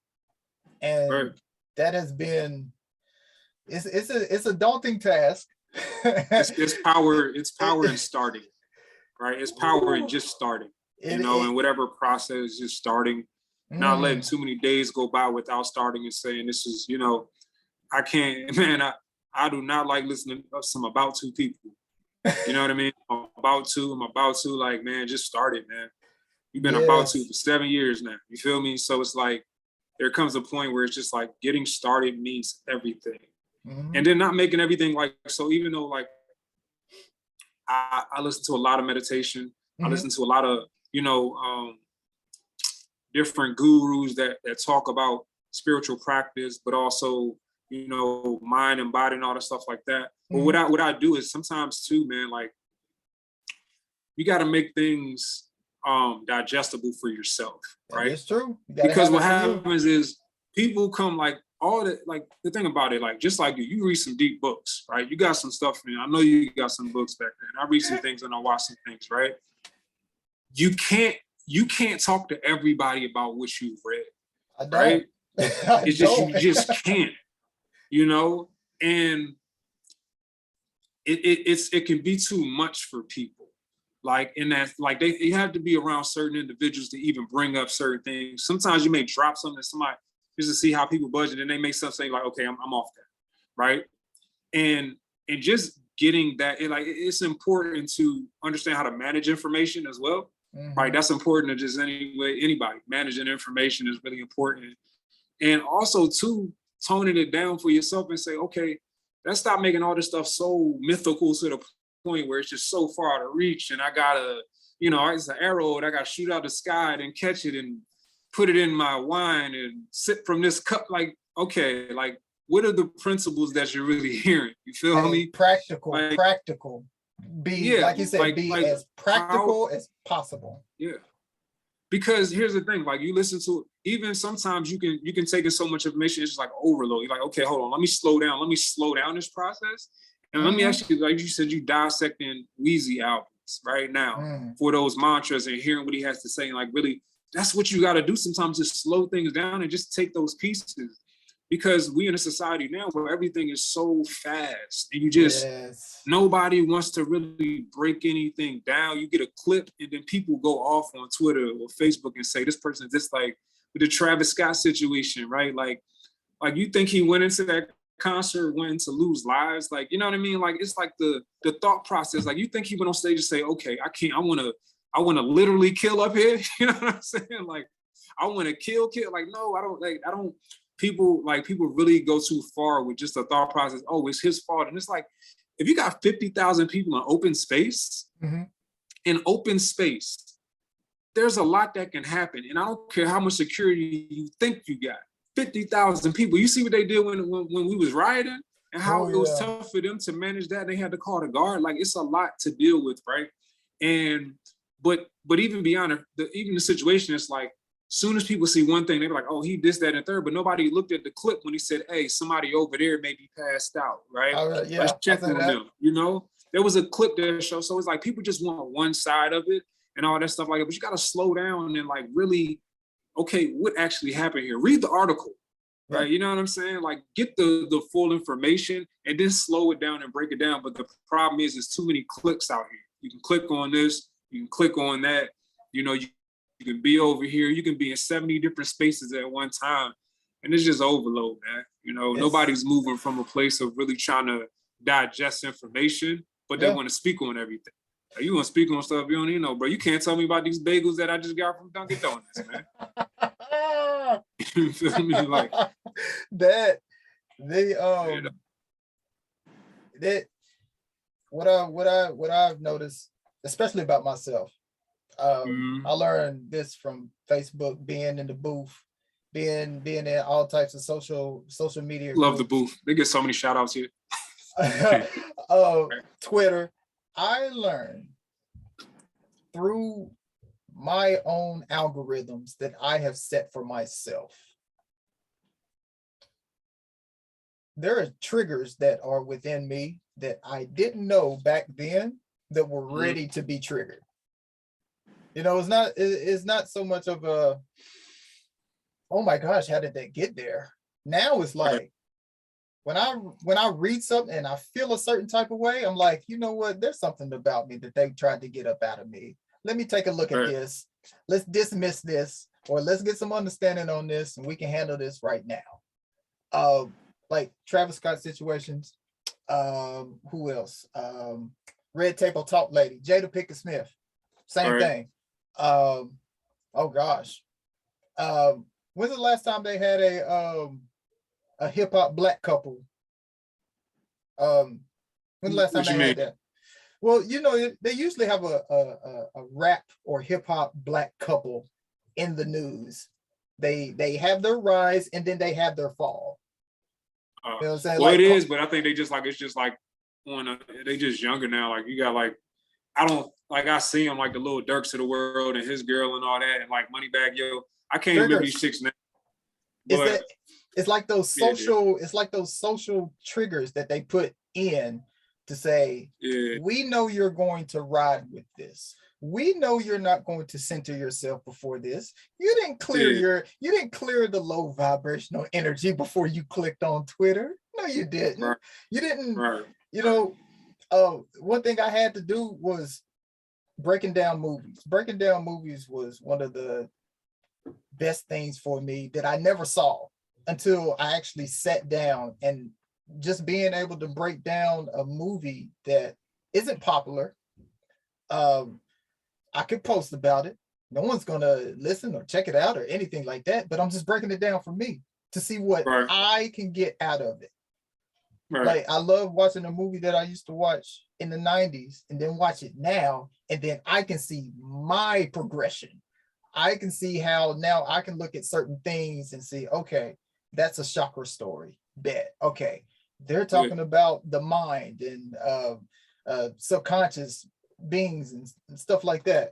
And that has been, it's a daunting task. it's power in starting, right? It's power in just starting, you know, and whatever process, just starting, not letting too many days go by without starting and saying, this is, you know, I can't, man, I do not like listening to some about two people. You know what I mean? I'm about to, like, man, just start it, man. You've been about to Yes. for 7 years now. You feel me? So it's like, there comes a point where it's just like getting started means everything. Mhm. And then not making everything like, so even though like I listen to a lot of meditation, I Mhm. listen to a lot of, different gurus that talk about spiritual practice, but also, mind and body and all that stuff like that. But Mhm. what I do is sometimes too, man, like you got to make things digestible for yourself, That right? is true. You gotta Because have it what for you. happens is people come like the thing about it, like just like you read some deep books, right? You got some stuff, man. I know you got some books back there. And I read some things and I watch some things, right? You can't you can't talk to everybody about what you've read, I don't. right? I It's just don't. you just can't, and it can be too much for people. Like in that, like you have to be around certain individuals to even bring up certain things. Sometimes you may drop something to somebody just to see how people budget, and they make something like, okay, I'm off that, right? And just getting that, it's important to understand how to manage information as well, right? Mhm. That's important to just anybody managing information is really important, and also too toning it down for yourself and say, okay, let's stop making all this stuff so mythical to the point where it's just so far out of reach, and I gotta, it's an arrow and I gotta shoot out the sky and catch it and put it in my wine and sip from this cup. Like, okay, like what are the principles that you're really hearing? You feel Hey, me? practical, Like, practical. Be yeah, like you said, be like as how, practical as possible. yeah. Because here's the thing, like you listen to it, even sometimes you can take in so much information, it's just like overload. You're like, okay, hold on, let me slow down this process. And let me Mhm. actually, like you said, you dissecting Wheezy albums right now Mhm. for those mantras and hearing what he has to say. And like really, that's what you gotta do sometimes, just slow things down and just take those pieces. Because we in a society now where everything is so fast and Yes. nobody wants to really break anything down. You get a clip and then people go off on Twitter or Facebook and say this person is just like with the Travis Scott situation, right? Like you think he went into that concert went to lose lives, like, you know what I mean? Like it's like the thought process. Like you think he went on stage and say, okay, I wanna literally kill up here. You know what I'm saying? Like I want to kill. Like no, I don't. People really go too far with just a thought process. Oh, it's his fault, and it's like if you got 50,000 people Mhm. in open space, there's a lot that can happen. And I don't care how much security you think you got. 50,000 people. You see what they did when we was rioting and Oh how it was yeah. tough for them to manage that. They had to call the guard. Like it's a lot to deal with, right? And but even beyond even the situation, it's like soon as people see one thing, they're like, oh, he this, that, and third. But nobody looked at the clip when he said, hey, somebody over there may be passed out, right? Let's Yeah, I check say on that. them. There was a clip that showed. So it's like people just want one side of it and all that stuff like that. But you got to slow down and like really, okay, what actually happened here? Read the article, Yeah. right? You know what I'm saying? Like get the full information and then slow it down and break it down. But the problem is, there's too many clicks out here. You can click on this, you can click on that. You can be over here. You can be in 70 different spaces at one time, and it's just overload, man. It's Nobody's moving from a place of really trying to digest information, but they yeah. want to speak on everything. Like, you want to speak on stuff you don't even know, bro. You can't tell me about these bagels that I just got from Dunkin' Donuts, man. You feel me? Like, that they you know, that what I've noticed, especially about myself. I learned this from Facebook, being in the booth, being in all types of social media love the groups, booth. They get so many shout outs here. Right. Twitter. I learned through my own algorithms that I have set for myself. There are triggers that are within me that I didn't know back then that were ready to be triggered. It's not so much of a, oh my gosh, how did that get there? Now it's like when I read something and I feel a certain type of way, I'm like, you know what? There's something about me that they tried to get up out of me. Let me take a look at this. Let's dismiss this, or let's get some understanding on this, and we can handle this right now. Like Travis Scott situations. Who else? Red Table Talk Lady, Jada Pinkett Smith, same thing. Oh gosh, when's the last time they had a hip hop black couple? When's the last time they had that? Well, you know, they usually have a rap or hip hop black couple in the news. They have their rise and then they have their fall. You know what I'm saying? Well, like, it is, but I think it's just like they just younger now. Like you got like, I don't like, I see them like the Little Durks of the world and his girl and all that, and like Moneybagg Yo. I can't remember these chicks now. But it's like those social, it's like those social triggers that they put in to say, we know you're going to ride with this. We know you're not going to center yourself before this. You didn't clear you didn't clear the low vibrational energy before you clicked on Twitter. No, you didn't. Right. You didn't, Right. you know, one thing I had to do was breaking down movies. Breaking down movies was one of the best things for me that I never saw until I actually sat down, and just being able to break down a movie that isn't popular. I could post about it. No one's gonna listen or check it out or anything like that, but I'm just breaking it down for me to see what I can get out of it. Like I love watching a movie that I used to watch in the 90s and then watch it now, and then I can see my progression. I can see how now I can look at certain things and see, okay, that's a chakra story. Bet. Okay, they're talking about the mind and subconscious beings and stuff like that.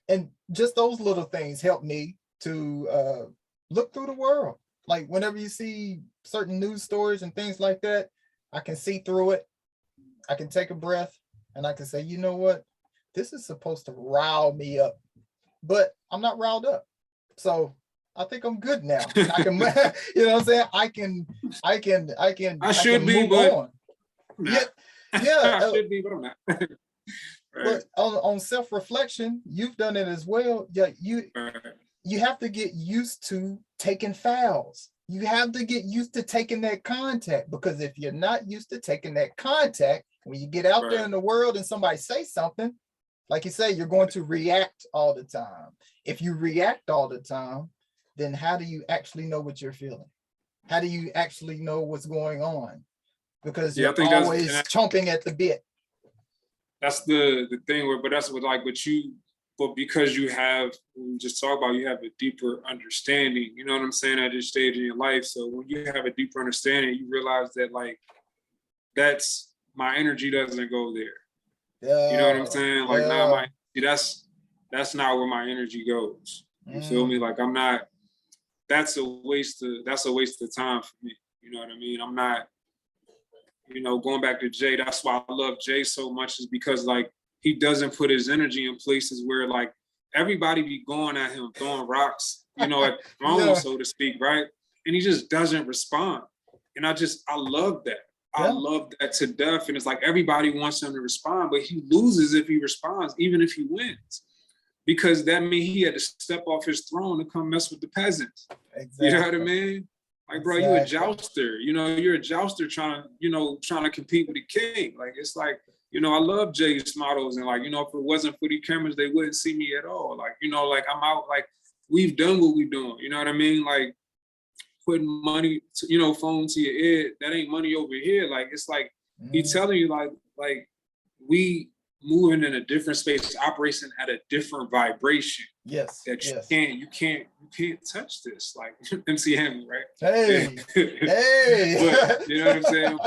And just those little things help me to look through the world. Like whenever you see certain news stories and things like that, I can see through it. I can take a breath and I can say, you know what? This is supposed to rile me up, but I'm not riled up. So I think I'm good now. I can, you know what I'm saying? I should be, but yeah. I should be, but I'm not. But on self-reflection, you've done it as well. Yeah, you have to get used to taking fouls. You have to get used to taking that contact, because if you're not used to taking that contact, when you get out there in the world and somebody says something, like you say, you're going to react all the time. If you react all the time, then how do you actually know what you're feeling? How do you actually know what's going on? Because you're always chomping at the bit. That's the thing where, but that's what like, but because you have, we just talk about, you have a deeper understanding, you know what I'm saying, at this stage in your life. So when you have a deeper understanding, you realize that like, that's, my energy doesn't go there. You know what I'm saying? Like now that's not where my energy goes. You feel me? Like I'm not, that's a waste of time for me. You know what I mean? I'm not, you know, going back to Jay, that's why I love Jay so much, is because like he doesn't put his energy in places where like everybody be going at him, throwing rocks, you know, at throne, so to speak, right? And he just doesn't respond. And I love that. I love that to death. And it's like everybody wants him to respond, but he loses if he responds, even if he wins. Because that means he had to step off his throne to come mess with the peasants. Exactly. You know what I mean? Like, bro, you a jouster. You know, you're a jouster trying to compete with the king. Like, it's like, you know, I love Jay's models, and like, you know, if it wasn't for these cameras, they wouldn't see me at all. Like, you know, like I'm out, like we've done what we're doing. You know what I mean? Like putting money, phone to your ear, that ain't money over here. Like, it's like, he's telling you like we moving in a different space, operating at a different vibration. That you can't touch this. Like MC Hammer, right? Hey. But, you know what I'm saying?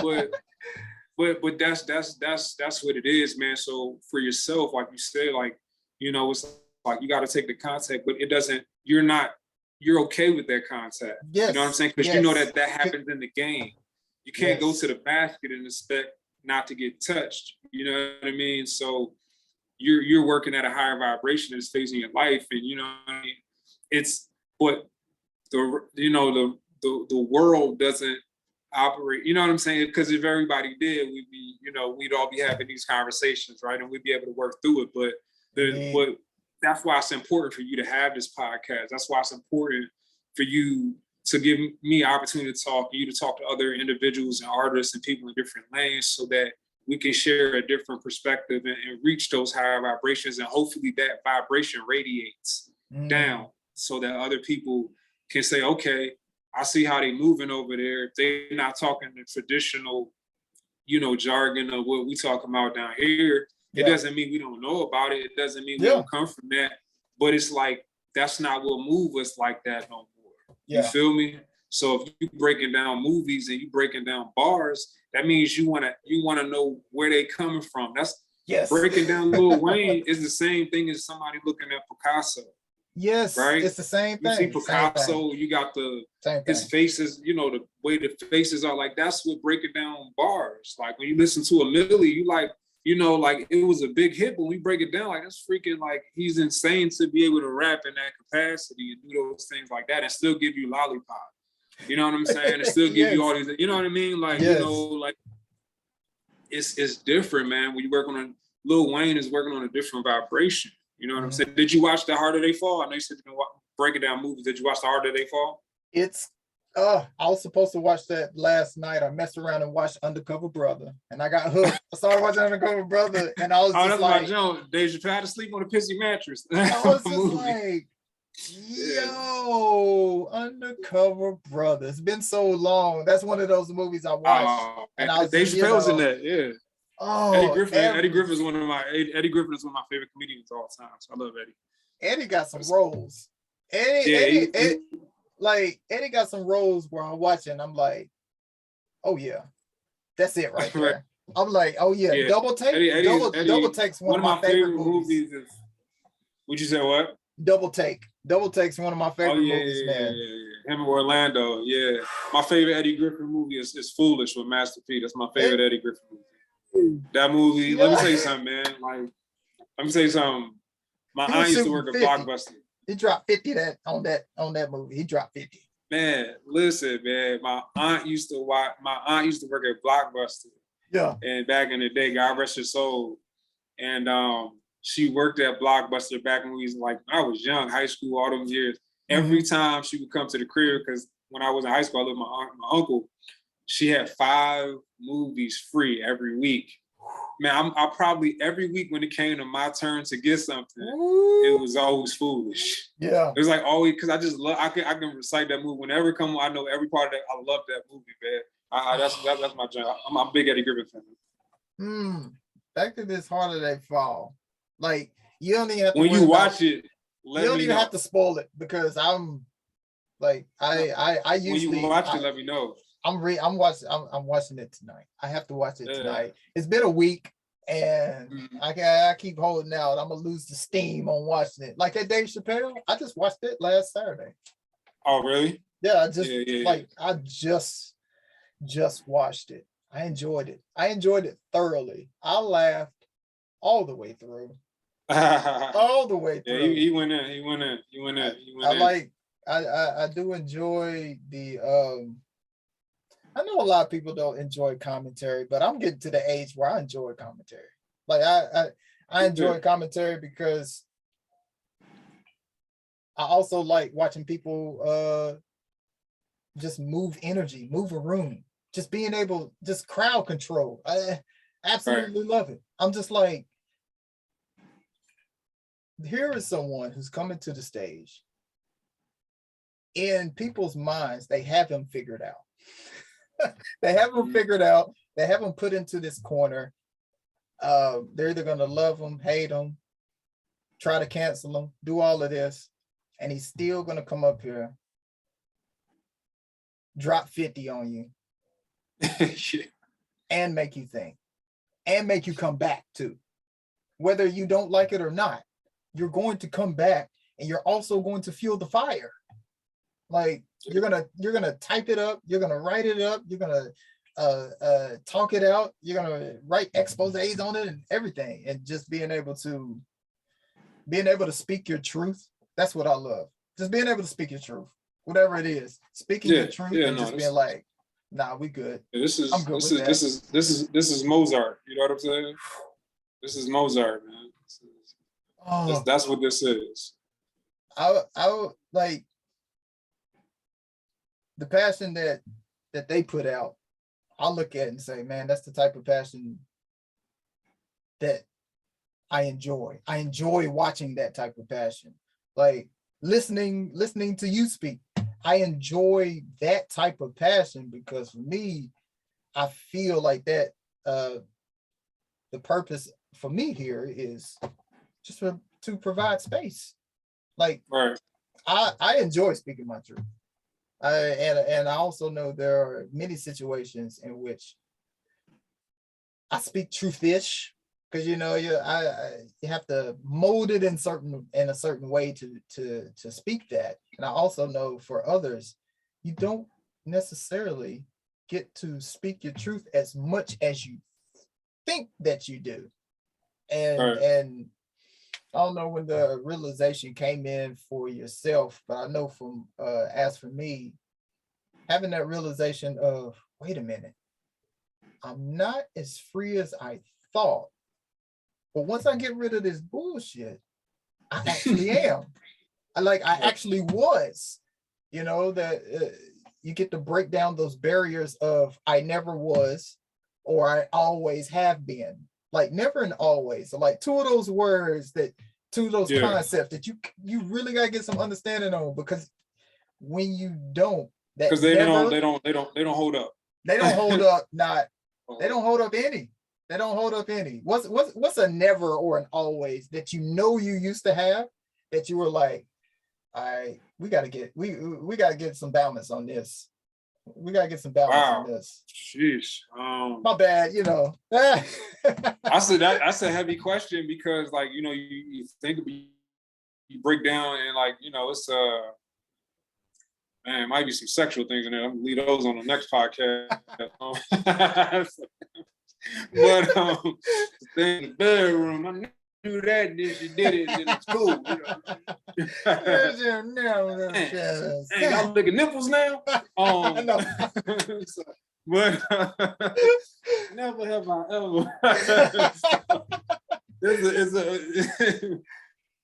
But that's what it is, man. So for yourself, like you said, like, you know, it's like you got to take the contact, but it doesn't, you're okay with that contact. You know what I'm saying? Because you know that happens in the game. You can't go to the basket and expect not to get touched. You know what I mean? So you're working at a higher vibration in this phase in your life, and you know what I mean? It's, but the world doesn't operate. You know what I'm saying? Because if everybody did, we'd all be having these conversations, right? And we'd be able to work through it. But that's why it's important for you to have this podcast. That's why it's important for you to give me opportunity to talk, you to talk to other individuals and artists and people in different lanes, so that we can share a different perspective and reach those higher vibrations, and hopefully that vibration radiates down so that other people can say, okay, I see how they moving over there. If they're not talking the traditional, jargon of what we talking about down here, it doesn't mean we don't know about it. It doesn't mean we don't come from that. But it's like, that's not what move us like that no more. You feel me? So if you breaking down movies and you breaking down bars, that means you wanna know where they coming from. That's breaking down Lil Wayne is the same thing as somebody looking at Picasso. Yes, right. It's the same thing. You see Picasso, you got his faces, the way the faces are, like that's what breaking down bars. Like when you listen to a Millie, you like, like it was a big hit, but when we break it down, like that's freaking, like he's insane to be able to rap in that capacity and do those things like that and still give you Lollipop. You know what I'm saying? And still give you all these, you know what I mean? Like, like it's different, man. When you work on Lil Wayne is working on a different vibration. You know what I'm saying? Did you watch The Harder They Fall? I know you said you've been breaking down movies. Did you watch The Harder They Fall? I was supposed to watch that last night. I messed around and watched Undercover Brother, and I got hooked. I started watching Undercover Brother, and I was just that's like, my joke. Dave Chappelle had to sleep on a pissy mattress. I was just like, yo, Undercover Brother. It's been so long. That's one of those movies I watched. And I was Dave Chappelle's in that, Eddie Griffin is one of my favorite comedians of all time. So I love Eddie. Eddie got some roles. Eddie got some roles where I'm watching. I'm like, oh yeah, that's it right there. I'm like, oh yeah, Double Take. Double Take's one of my favorite movies. Would you say what? Double Take. Double Take's one of my favorite movies, man. Yeah. Him and Orlando. Yeah, my favorite Eddie Griffin movie is Foolish with Master P. That's my favorite Eddie Griffin movie. That movie. Let me tell you something, man. My aunt used to work at Blockbuster. He dropped 50 on that movie. He dropped 50. Man, listen, man. My aunt used to work at Blockbuster. Yeah. And back in the day, God rest her soul. And she worked at Blockbuster back when I was young, high school, all those years. Every time she would come to the crib, because when I was in high school, I lived with my uncle. She had 5 movies free every week. Man, I probably every week when it came to my turn to get something, it was always Foolish. Yeah, it was like always, because I just love. I can recite that movie whenever it comes. I know every part of that. I love that movie, man. That's my job. I'm a big Eddie Griffin fan. Back to this Harder They Fall. Like you don't even have to. When you watch it, you don't even have to spoil it because I'm like I usually when you watch it, let me know. I'm watching it tonight. I have to watch it tonight. It's been a week and I keep holding out. I'm gonna lose the steam on watching it. Like at Dave Chappelle, I just watched it last Saturday. Oh really? Yeah, I just watched it. I enjoyed it. I enjoyed it thoroughly. I laughed all the way through. All the way through. Yeah, he went in. I do enjoy the I know a lot of people don't enjoy commentary, but I'm getting to the age where I enjoy commentary. Like I enjoy commentary because I also like watching people just move energy, move a room, just being able, just crowd control. I absolutely love it. I'm just like, here is someone who's coming to the stage. In people's minds, they have him figured out. They have him figured out. They have him put into this corner. They're either going to love him, hate him, try to cancel him, do all of this. And he's still going to come up here, drop 50 on you, and make you think, and make you come back too. Whether you don't like it or not, you're going to come back and you're also going to feel the fire. Like you're gonna type it up, you're gonna write it up, you're gonna talk it out, you're gonna write exposés on it and everything, and just being able to speak your truth. That's what I love. Just being able to speak your truth, whatever it is, speaking your truth and just being like, nah, we good. This is Mozart. You know what I'm saying? This is Mozart, man. That's what this is. I like the passion that they put out. I look at it and say, man, that's the type of passion that I enjoy. I enjoy watching that type of passion. Like listening to you speak. I enjoy that type of passion because for me, I feel like that the purpose for me here is just to provide space. Like Right. I enjoy speaking my truth. And I also know there are many situations in which I speak truthish because you know you have to mold it in a certain way to speak that. And I also know for others, you don't necessarily get to speak your truth as much as you think that you do. And I don't know when the realization came in for yourself, but I know from as for me, having that realization of wait a minute, I'm not as free as I thought. But once I get rid of this bullshit, I actually am. I actually was. You know, that you get to break down those barriers of I never was or I always have been. Like never and always. So like two of those concepts that you really gotta get some understanding on, because when you don't, that Because they don't hold up. They don't hold up. They don't hold up any. They don't hold up any. What's a never or an always that you know you used to have that you were like, we gotta get some balance on this. We gotta get some balance on this. Sheesh. My bad, you know. That's a heavy question because like, you know, you think you break down and like, you know, it's man, it might be some sexual things in there. I'm gonna leave those on the next podcast. But the thing in the bedroom, I knew that then she did it, and it's cool. You know? Ain't got licking nipples now. But never have I ever.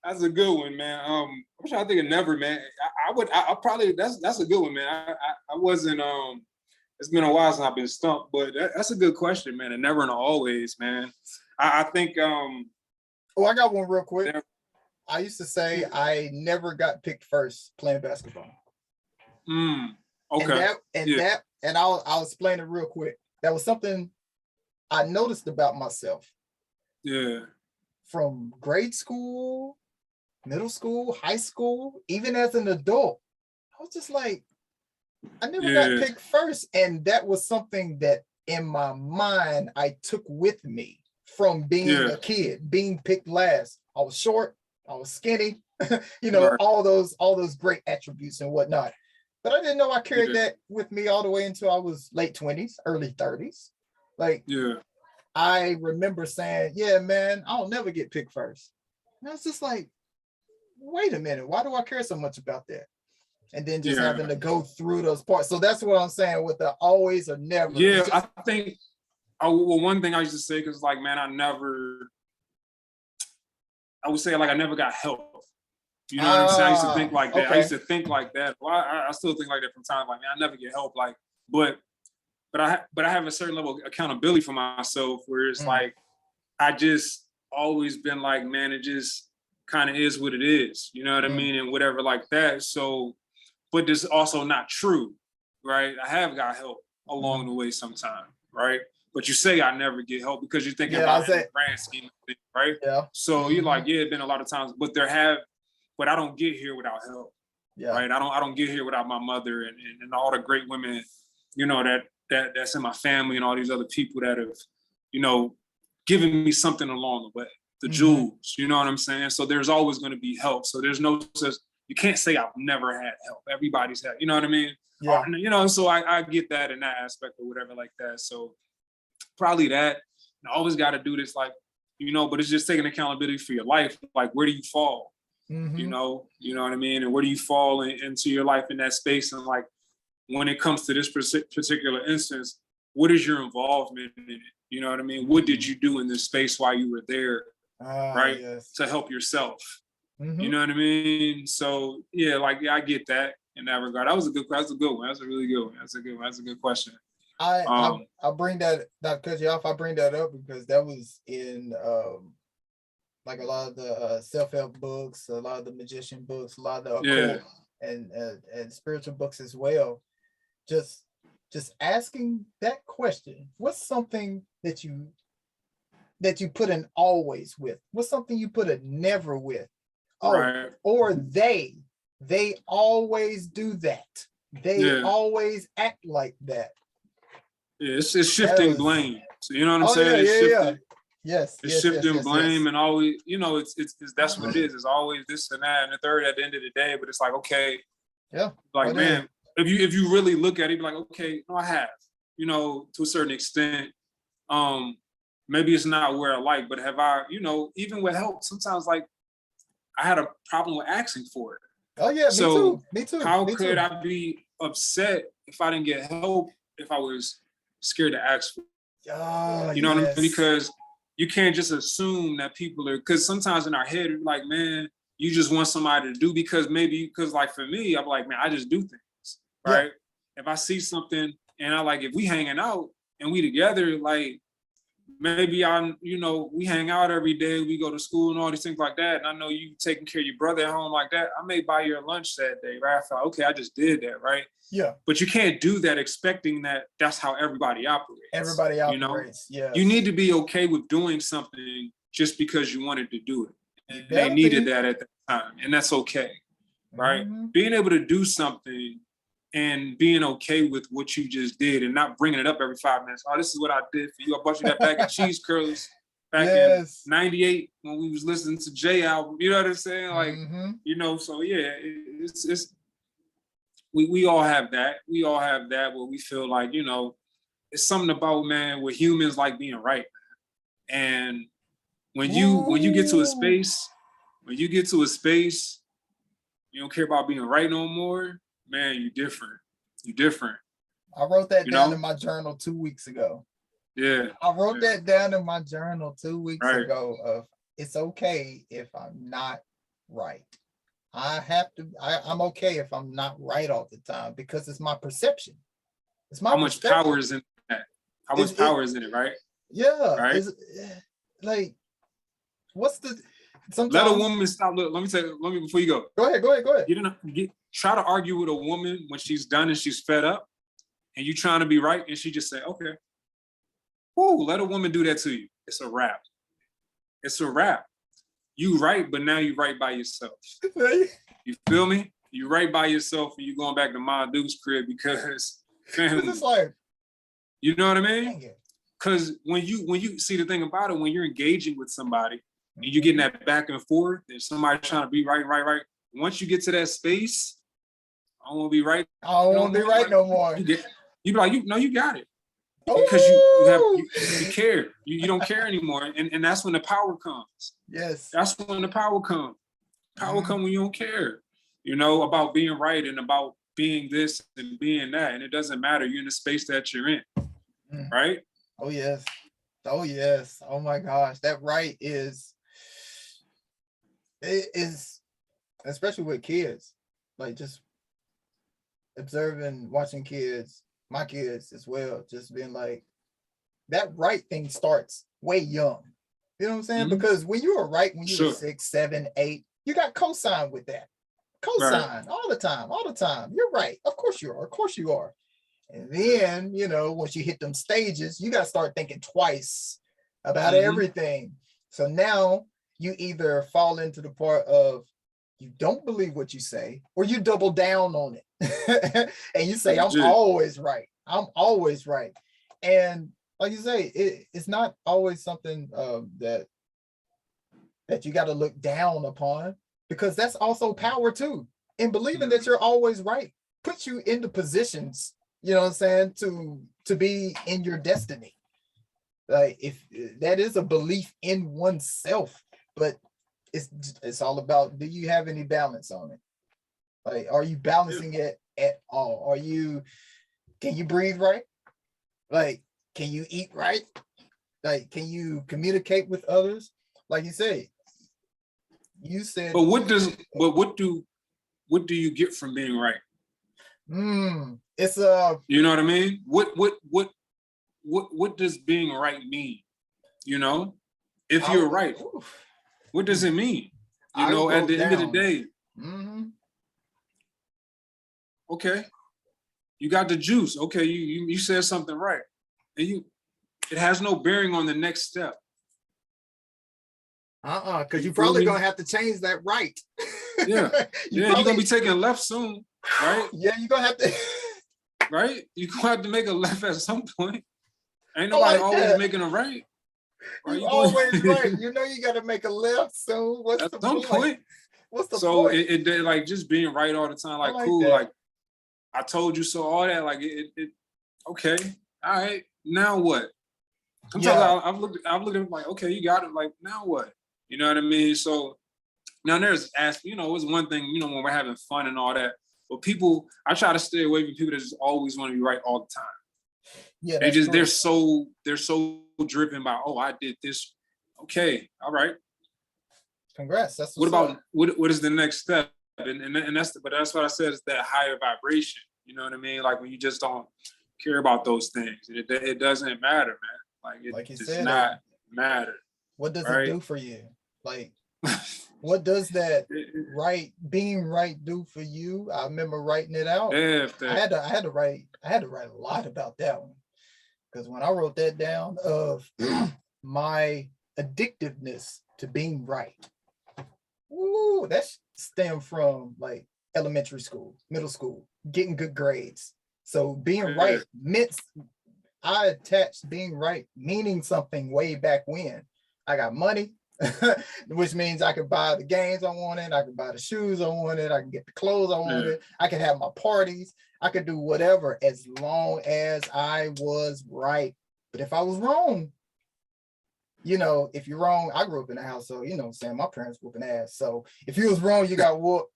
That's a good one, man. I'm trying to think of never, man. I probably that's a good one, man. I wasn't it's been a while since I've been stumped, but that's a good question, man. And never and always, man. I think oh, I got one real quick. I used to say I never got picked first playing basketball. Okay. And I'll explain it real quick. That was something I noticed about myself. Yeah. From grade school, middle school, high school, even as an adult, I was just like, I never got picked first. And that was something that in my mind, I took with me from being a kid, being picked last. I was short, I was skinny, you know, right. all those great attributes and whatnot. But I didn't know I carried that with me all the way until I was late 20s, early 30s. Like, I remember saying, yeah, man, I'll never get picked first. And I was just like, wait a minute, why do I care so much about that? And then just having to go through those parts. So that's what I'm saying with the always or never. Yeah, I think, well, one thing I used to say, because like, man, I would say like I never got help. You know what I'm saying? I used to think like that. Okay. I used to think like that. Well, I still think like that from time. Like, man, I never get help. Like, but I have a certain level of accountability for myself where it's like, I just always been like, man, it just kind of is what it is. You know what I mean? And whatever like that. So, but this is also not true, right? I have got help along the way sometime, right? But you say I never get help because you're thinking about it in the grand scheme of things, right? Yeah. So you're like, it's been a lot of times, but I don't get here without help, right? I don't get here without my mother and all the great women, you know, that's in my family and all these other people that have, you know, given me something along the way, the jewels, you know what I'm saying? So there's always going to be help. So there's no such, you can't say I've never had help. Everybody's had, you know what I mean? Yeah. You know, so I get that in that aspect or whatever like that. So probably that. And I always got to do this, like, you know, but it's just taking accountability for your life. Like, where do you fall? You know what I mean? And where do you fall into your life in that space? And like, when it comes to this particular instance, what is your involvement in it? You know what I mean? What did you do in this space while you were there, right? Yes. To help yourself. You know what I mean? So yeah, like I get that in that regard. That was a good one. That's a really good one. That's a good one. That's a good question. I bring that, not cut you off, I bring that up because that was in like a lot of the self-help books, a lot of the magician books, a lot of the occult and spiritual books as well. Just asking that question. What's something that you put an always with? What's something you put a never with? Oh, right. or they always do that. They always act like that. Yeah, it's shifting blame. So you know what I'm saying? Yeah, It's shifting. Yes. It's shifting blame and always, you know, it's that's what it is. It's always this and that and the third at the end of the day. But it's like, okay, like man, if you really look at it, be like, okay, no, I have, you know, to a certain extent. Maybe it's not where I like, but have I, you know, even with help, sometimes like I had a problem with asking for it. Oh yeah, me too. How could I be upset if I didn't get help if I was scared to ask for it? You know what I mean? Because you can't just assume that people are, because sometimes in our head, we're like, man, you just want somebody to do because like for me, I'm like, man, I just do things, right? If I see something and I like, if we hanging out and we together, like maybe I'm, you know, we hang out every day, we go to school and all these things like that. And I know you taking care of your brother at home like that. I may buy your lunch that day, right? I thought, okay, I just did that, right? Yeah. But you can't do that expecting that that's how everybody operates. Everybody operates, you know? You need to be okay with doing something just because you wanted to do it. And they needed that at the time, and that's okay, right? Being able to do something and being okay with what you just did and not bringing it up every 5 minutes. Oh, this is what I did for you. I bought you that bag of cheese curls back in 98 when we was listening to Jay album. You know what I'm saying? Like, you know, so yeah, it's we all have that. We all have that where we feel like, you know, it's something about, man, where humans like being right. And when you get to a space, you don't care about being right no more, man, you different. You different. I wrote that down in my journal 2 weeks ago. Yeah. I wrote that down in my journal 2 weeks ago of it's okay if I'm not right. I'm okay if I'm not right all the time because it's my perception. It's my how much power is in that? How much power is in it, right? Yeah. Right. Like, what's the sometimes let a woman stop. Look, let me before you go. Go ahead. Try to argue with a woman when she's done and she's fed up, and you trying to be right, and she just say, okay. Woo, let a woman do that to you. It's a wrap. It's a wrap. You right, but now you right by yourself. You feel me? You right by yourself, and you going back to Ma Duke's crib because family. It's like, you know what I mean? Because when you see the thing about it, when you're engaging with somebody and you're getting that back and forth, and somebody trying to be right. Once you get to that space, I don't want to be right. I don't want to be right no more. You be like, you got it. Because you care. You don't care anymore. And that's when the power comes. Yes. That's when the power comes. Power comes when you don't care, you know, about being right and about being this and being that. And it doesn't matter. You're in the space that you're in. Right? Oh, yes. Oh, my gosh. That right is, especially with kids, like just observing, watching kids, my kids as well, just being like, that right thing starts way young. You know what I'm saying? Because when you were right, when you were 6, 7, 8, you got cosign with that. Cosign all the time. You're right. Of course you are. And then, you know, once you hit them stages, you got to start thinking twice about everything. So now you either fall into the part of you don't believe what you say, or you double down on it. And you say, I'm always right. And like you say, it's not always something that you got to look down upon, because that's also power too. And believing that you're always right puts you into positions, you know what I'm saying, to be in your destiny. Like, if that is a belief in oneself, but it's all about, do you have any balance on it? Like, are you balancing it at all? Can you breathe right? Like, can you eat right? Like, can you communicate with others? Like you said. But what do you get from being right? It's You know what I mean? What does being right mean? You know, if you're right, what does it mean? You know, at the end of the day, okay, you got the juice. Okay, you said something right, and it has no bearing on the next step. Because you're probably gonna have to change that right. Yeah, you're gonna be taking a left soon, right? Yeah, you're gonna have to. Right, you're gonna have to make a left at some point. Ain't nobody always making a right. You always right. You know you got to make a left soon. What's the point? What's the point? So it like just being right all the time, like cool, like I told you so, all that, like it okay, all right, now what? Sometimes I've looked at it like, okay, you got it, like now what? You know what I mean? So now there's you know, it's one thing, you know, when we're having fun and all that, but people, I try to stay away from people that just always want to be right all the time. Yeah, they're so driven by, oh, I did this. Okay, all right. Congrats. That's what about what is the next step? And that's what I said, is that higher vibration. You know what I mean? Like when you just don't care about those things, it doesn't matter, man. Like it does not matter. What does it do for you? Like, what does that being right do for you? I remember writing it out. I had to write a lot about that one. Because when I wrote that down of my addictiveness to being right, that stemmed from like elementary school, middle school, getting good grades. So being right meant, I attached being right meaning something way back when. I got money, which means I could buy the games I wanted, I could buy the shoes I wanted, I can get the clothes I wanted, I could have my parties, I could do whatever as long as I was right. But if I was wrong, you know, if you're wrong, I grew up in a house, so you know what I'm saying, my parents whooping ass. So if you was wrong, you got whooped.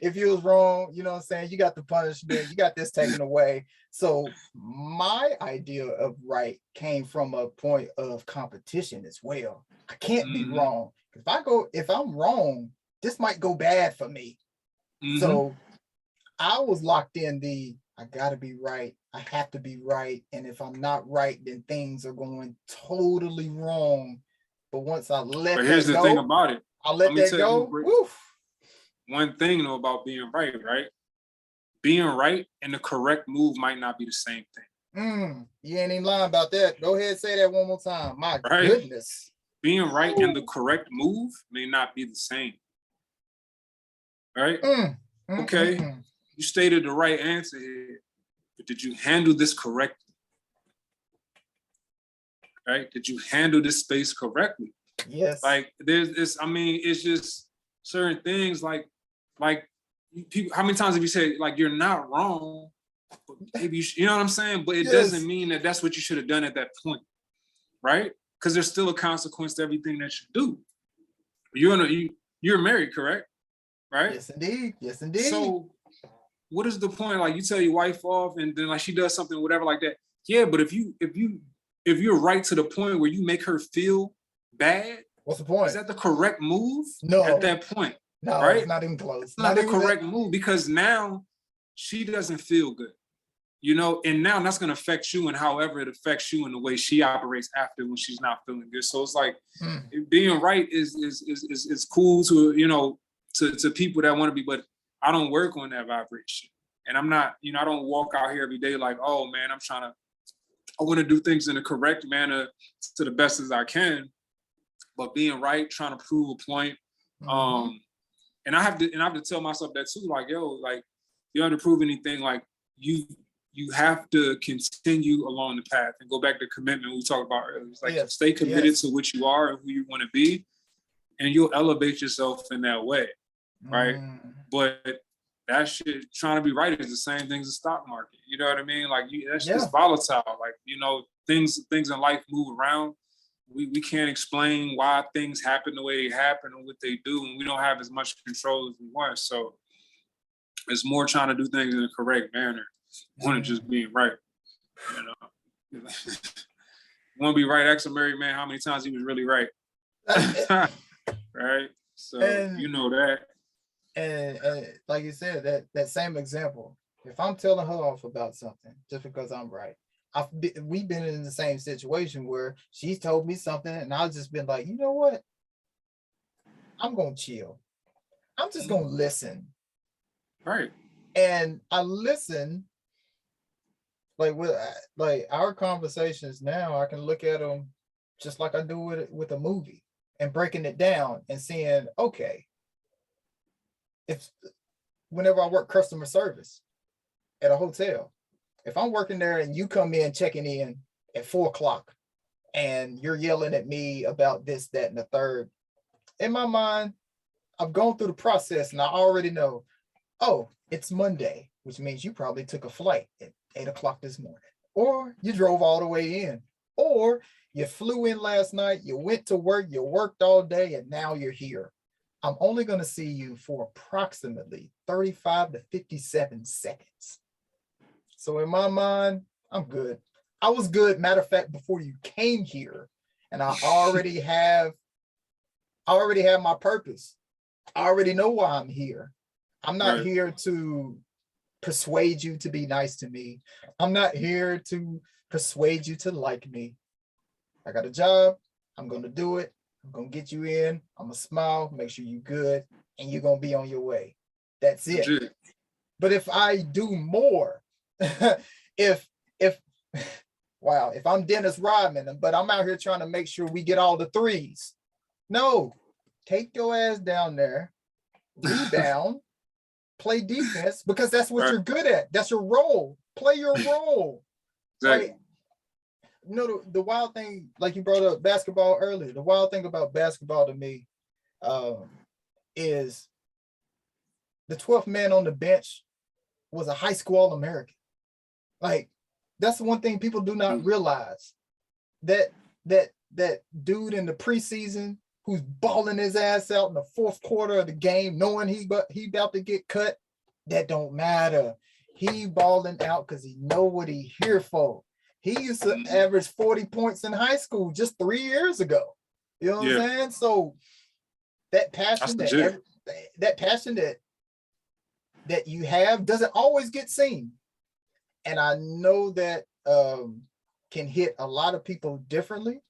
If you was wrong, you know what I'm saying, you got the punishment, you got this taken away. So my idea of right came from a point of competition as well. I can't be wrong. If I'm wrong, this might go bad for me. So I was locked in I gotta be right. I have to be right. And if I'm not right, then things are going totally wrong. But once I let that go, here's the thing about it. I let that go. One thing though about being right? Being right and the correct move might not be the same thing. You ain't even lying about that. Go ahead and say that one more time. My goodness. Being right and the correct move may not be the same. Right? Okay. You stated the right answer here, but did you handle this correctly? Right? Did you handle this space correctly? Yes. Like there's this, I mean, it's just certain things like people, how many times have you said like you're not wrong, but maybe you know what I'm saying? But it doesn't mean that that's what you should have done at that point, right? Because there's still a consequence to everything that you do. You're married, correct? Right? Yes, indeed. Yes, indeed. So what is the point? Like you tell your wife off and then like she does something, whatever like that. Yeah, but if you're right to the point where you make her feel bad, what's the point? Is that the correct move? No. At that point. No, right? It's not even close. It's not the correct move because now she doesn't feel good. You know, and now that's going to affect you and however it affects you in the way she operates after when she's not feeling good. So it's like being right is cool to, you know, to people that want to be, but I don't work on that vibration. And I'm not, you know, I don't walk out here every day like, oh man, I want to do things in the correct manner to the best as I can, but being right, trying to prove a point. And I have to tell myself that too, like, yo, like you don't have to prove anything, like you have to continue along the path and go back to commitment we talked about earlier. It's like stay committed to what you are and who you want to be, and you'll elevate yourself in that way. Right. But that shit, trying to be right is the same thing as the stock market. You know what I mean? Like that's just volatile. Like, you know, things in life move around. We can't explain why things happen the way they happen or what they do, and we don't have as much control as we want. So it's more trying to do things in the correct manner, more than just being right. You know, you want to be right. Ask a married man how many times he was really right. Right. So you know that. And like you said, that same example, If I'm telling her off about something just because I'm right, we've been in the same situation where she's told me something and I've just been like, you know what? I'm gonna chill. I'm just gonna listen. Right. And I listen, like with like our conversations now, I can look at them just like I do with a movie and breaking it down and seeing, okay, if whenever I work customer service at a hotel, if I'm working there and you come in checking in at 4 o'clock and you're yelling at me about this, that, and the third, in my mind, I've gone through the process and I already know, oh, it's Monday, which means you probably took a flight at 8 o'clock this morning, or you drove all the way in, or you flew in last night, you went to work, you worked all day, and now you're here. I'm only going to see you for approximately 35 to 57 seconds. So in my mind, I'm good. I was good, matter of fact, before you came here, and I already have my purpose. I already know why I'm here. I'm not here to persuade you to be nice to me. I'm not here to persuade you to like me. I got a job. I'm going to do it. I'm going to get you in. I'm going to smile, make sure you're good, and you're going to be on your way. That's it. Legit. But if I do more, if wow, if I'm Dennis Rodman, but I'm out here trying to make sure we get all the threes. No, take your ass down there, rebound, play defense, because that's what you're good at. That's your role. Play your role. Exactly. Like, you know, the wild thing, like you brought up basketball earlier, the wild thing about basketball to me is the 12th man on the bench was a high school All-American. Like, that's the one thing people do not realize. That dude in the preseason who's balling his ass out in the fourth quarter of the game, knowing he about to get cut, that don't matter. He balling out because he know what he here for. He used to average 40 points in high school just 3 years ago. You know what I'm saying? So that passion that you have doesn't always get seen. And I know that can hit a lot of people differently,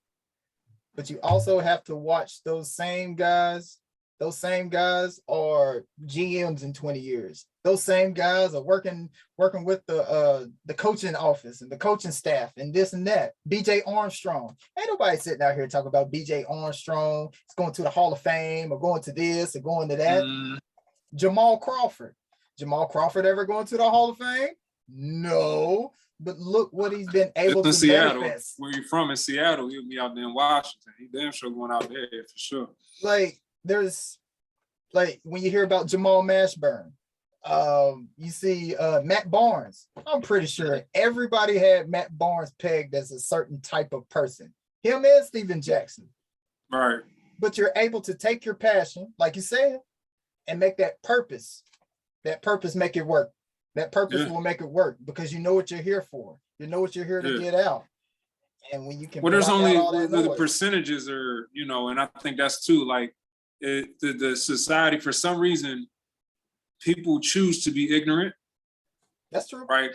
but you also have to watch those same guys. Those same guys are GMs in 20 years. Those same guys are working with the coaching office and the coaching staff and this and that. BJ Armstrong. Ain't nobody sitting out here talking about BJ Armstrong. It's going to the Hall of Fame or going to this or going to that. Jamal Crawford. Jamal Crawford ever going to the Hall of Fame? No. But look what he's been able to Seattle. manifest. Where you from in Seattle? He'll be out there in Washington. He damn sure going out there for sure. Like, there's like when you hear about Jamal Mashburn, you see Matt Barnes. I'm pretty sure everybody had Matt Barnes pegged as a certain type of person. Him and Steven Jackson. Right. But you're able to take your passion, like you said, and make that purpose make it work. That purpose will make it work because you know what you're here for. You know what you're here to get out. And when you can, well, there's only the percentages are, you know, and I think that's too, like the society, for some reason, people choose to be ignorant. That's true. Right.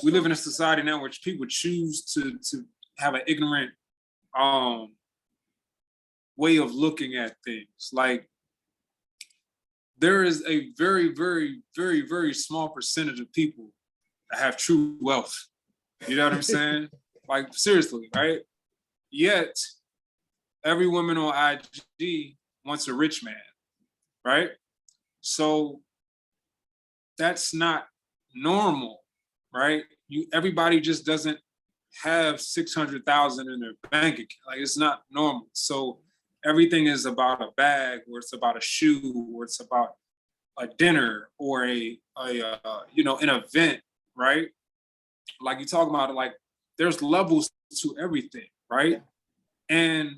We live in a society now which people choose to have an ignorant way of looking at things. Like, there is a very, very, very, very small percentage of people that have true wealth. You know what I'm saying? Like, seriously, right? Yet, every woman on IG wants a rich man, right? So that's not normal, right? Everybody just doesn't have 600,000 in their bank account. Like, it's not normal. So everything is about a bag, or it's about a shoe, or it's about a dinner, or an event, right? Like you talk about it, like there's levels to everything, right? And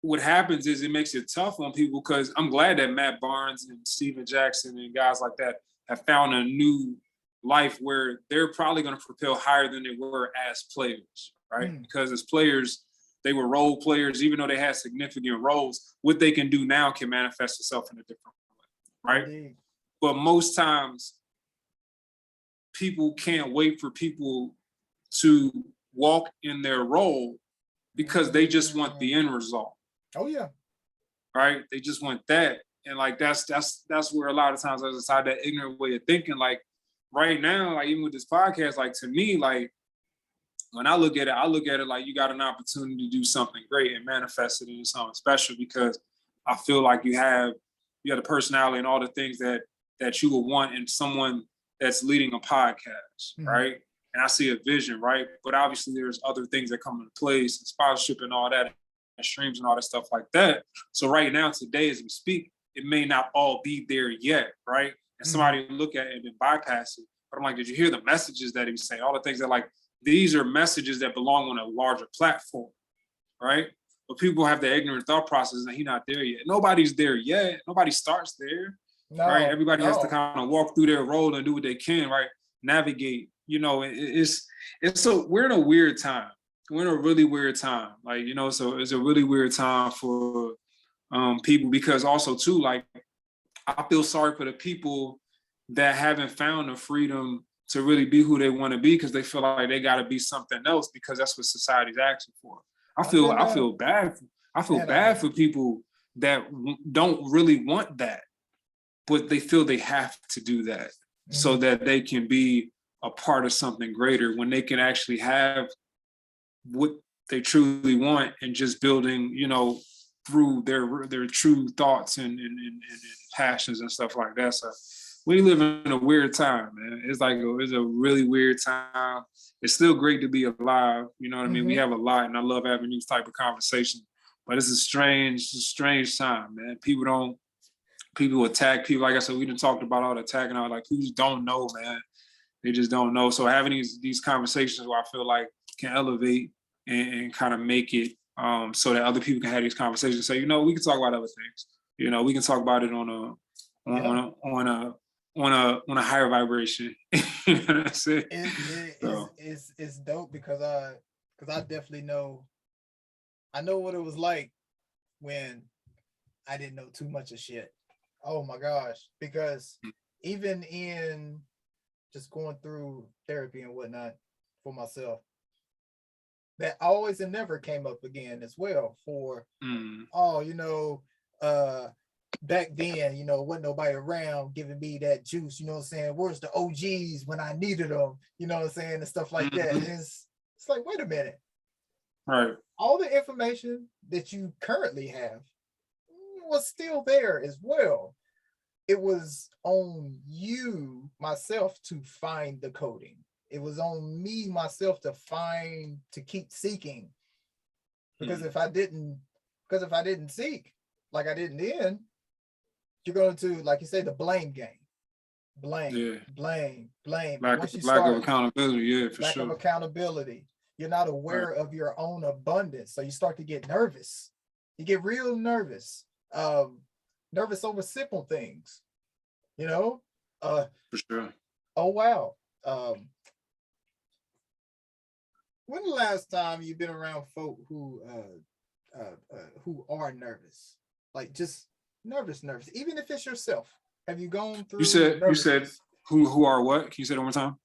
what happens is it makes it tough on people, because I'm glad that Matt Barnes and Steven Jackson and guys like that have found a new life where they're probably going to propel higher than they were as players, right? Because as players, they were role players. Even though they had significant roles, what they can do now can manifest itself in a different way, right? But most times, people can't wait for people to walk in their role because they just want the end result. Oh yeah. Right? They just want that. And like that's where a lot of times I was inside that ignorant way of thinking. Like right now, like even with this podcast, like to me, like when I look at it like you got an opportunity to do something great and manifest it into something special, because I feel like you have the personality and all the things that you would want in someone that's leading a podcast, right? And I see a vision, right? But obviously there's other things that come into place, and sponsorship and all that, and streams and all that stuff like that. So right now, today as we speak, it may not all be there yet, right? And somebody look at it and bypass it. But I'm like, did you hear the messages that he was saying? All the things that like, these are messages that belong on a larger platform, right? But people have the ignorant thought process that he's not there yet. Nobody's there yet. Nobody starts there, right? Everybody has to kind of walk through their role and do what they can, right? Navigate. You know, we're in a weird time. We're in a really weird time. Like, you know, so it's a really weird time for people, because also too, like, I feel sorry for the people that haven't found the freedom to really be who they want to be, because they feel like they got to be something else because that's what society's asking for. I feel bad. I feel bad for people that don't really want that, but they feel they have to do that so that they can be a part of something greater, when they can actually have what they truly want and just building, you know, through their true thoughts and passions and stuff like that. So we live in a weird time, man. It's a really weird time. It's still great to be alive. You know what I mean? We have a lot, and I love having these type of conversations. But it's a strange time, man. People attack people. Like I said, we done talked about all the attacking. All like, people just don't know, man. They just don't know. So having these conversations where I feel like can elevate and kind of make it so that other people can have these conversations and say, you know, we can talk about other things. You know, we can talk about it on a higher vibration. You know what I'm saying? It's dope because I definitely know. I know what it was like when I didn't know too much of shit. Oh my gosh. Because even in just going through therapy and whatnot for myself, that always and never came up again as well for, back then, you know, wasn't nobody around giving me that juice, you know what I'm saying? Where's the OGs when I needed them, you know what I'm saying? And stuff like that. It's like, wait a minute. Right. All the information that you currently have was still there as well. It was on you, myself, to find the coding. It was on me, myself, to keep seeking. Because if I didn't seek like I didn't then, you're going to, like you say, the blame game. Blame. Lack of accountability, for sure. Lack of accountability. You're not aware of your own abundance. So you start to get nervous. You get real nervous. Nervous over simple things, you know? For sure. Oh, wow. When the last time you've been around folk who are nervous? Like just nervous, even if it's yourself. Have you gone through? You said who are what? Can you say it one more time?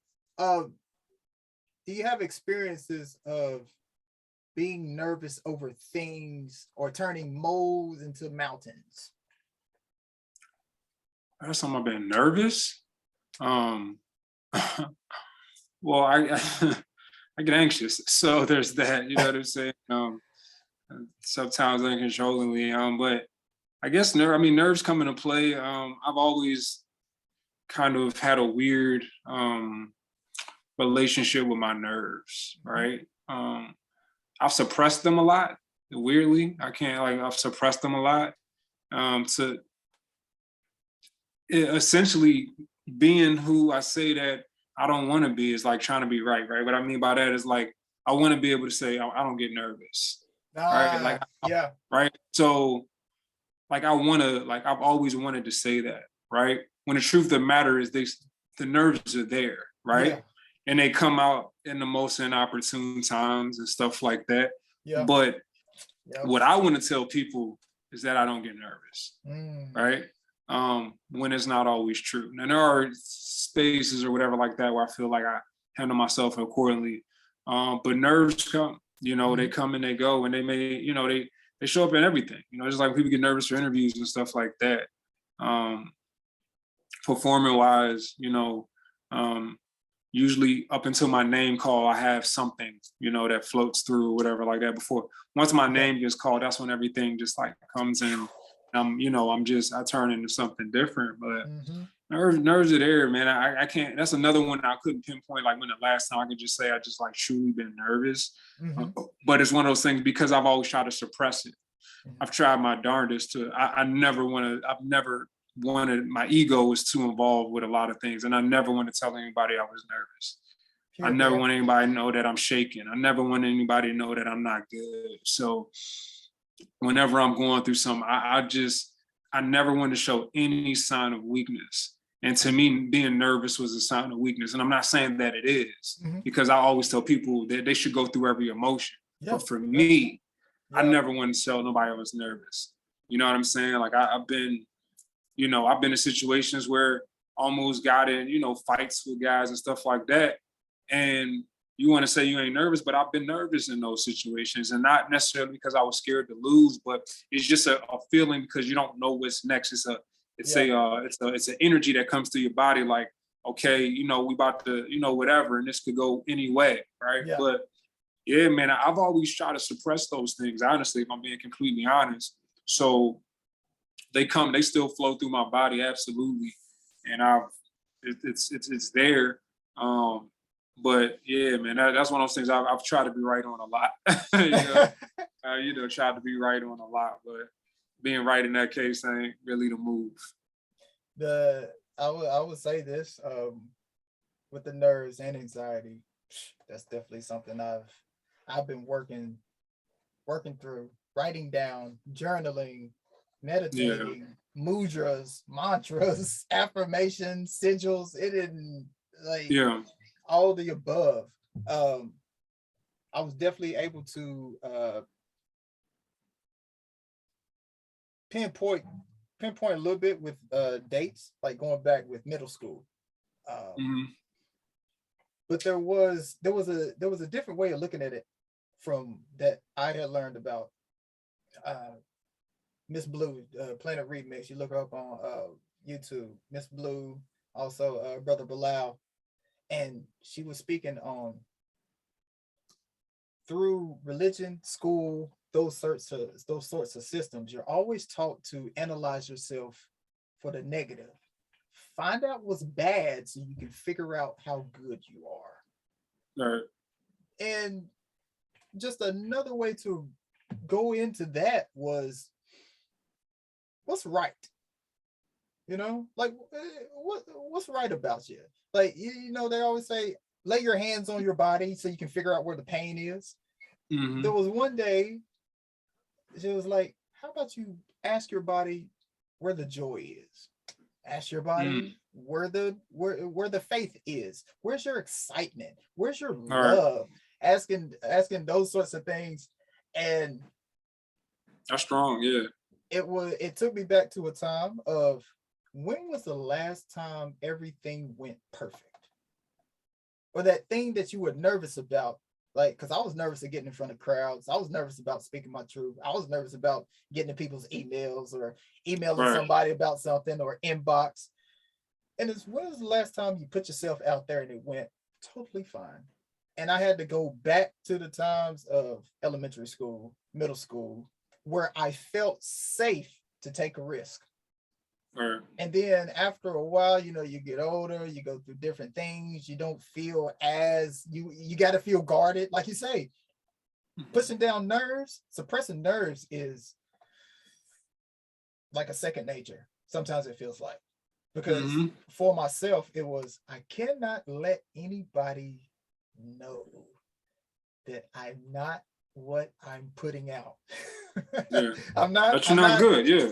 Do you have experiences of being nervous over things or turning moles into mountains? Last time I've been nervous. Well, I I get anxious, so there's that. You know what I'm saying? Sometimes uncontrollably, but I guess nerves come into play. I've always kind of had a weird relationship with my nerves, right? I've suppressed them a lot. Weirdly, I've suppressed them a lot. To essentially being who I say that I don't want to be is like trying to be right? What I mean by that is like I want to be able to say I don't get nervous, right? Like right. So like I've always wanted to say that, right? When the truth of the matter is the nerves are there, right? Yeah. And they come out in the most inopportune times and stuff like that. Yeah. But what I want to tell people is that I don't get nervous, right? when it's not always true. And there are spaces or whatever like that where I feel like I handle myself accordingly. But nerves come, they come and they go, and they may, they show up in everything. Just like people get nervous for interviews and stuff like that. Performing wise, usually up until my name call, I have something, that floats through or whatever like that before. Once my name gets called, that's when everything just like comes in. I turn into something different. But nerves are there, man. I can't, that's another one I couldn't pinpoint like when the last time I could just say I just like truly been nervous. But it's one of those things because I've always tried to suppress it. I've tried my darndest to, I've never wanted, my ego was too involved with a lot of things. And I never want to tell anybody I was nervous. I never want anybody to know that I'm shaking. I never want anybody to know that I'm not good. So whenever I'm going through something, I never want to show any sign of weakness. And to me, being nervous was a sign of weakness. And I'm not saying that it is, because I always tell people that they should go through every emotion. But for me, I never want to tell nobody I was nervous. You know what I'm saying? Like I've been in situations where almost got in, fights with guys and stuff like that. And you want to say you ain't nervous, but I've been nervous in those situations, and not necessarily because I was scared to lose, but it's just a feeling because you don't know what's next. It's an energy that comes through your body. Like, okay, we about to, whatever, and this could go any way. Right. Yeah. But yeah, man, I've always tried to suppress those things. Honestly, if I'm being completely honest. So they still flow through my body. Absolutely. And it's there. But yeah, man, that's one of those things I've tried to be right on a lot. Tried to be right on a lot, but being right in that case ain't really the move. I would say this, with the nerves and anxiety, that's definitely something I've been working through, writing down, journaling, meditating, mudras, mantras, affirmations, sigils. It didn't all the above. I was definitely able to pinpoint a little bit with dates, like going back with middle school. But there was a different way of looking at it from that I had learned about Miss Blue, Planet Remix. You look her up on YouTube, Miss Blue, also Brother Bilal. And she was speaking on through religion, school, those sorts of systems, you're always taught to analyze yourself for the negative. Find out what's bad so you can figure out how good you are. Right. And just another way to go into that was, what's right? Like what's right about you? Like, they always say, lay your hands on your body so you can figure out where the pain is. There was one day, she was like, how about you ask your body where the joy is? Ask your body where the faith is. Where's your excitement? Where's your love? Asking those sorts of things. And that's strong, yeah. It took me back to a time of, when was the last time everything went perfect? Or that thing that you were nervous about, like, because I was nervous of getting in front of crowds. I was nervous about speaking my truth. I was nervous about getting to people's emails or emailing somebody about something or inbox. And when was the last time you put yourself out there and it went totally fine? And I had to go back to the times of elementary school, middle school, where I felt safe to take a risk. And then after a while, you get older, you go through different things. You don't feel as you got to feel guarded. Like you say, pushing down nerves, suppressing nerves is like a second nature. Sometimes it feels like, because for myself, it was, I cannot let anybody know that I'm not what I'm putting out. I'm not. But you're not good, yeah.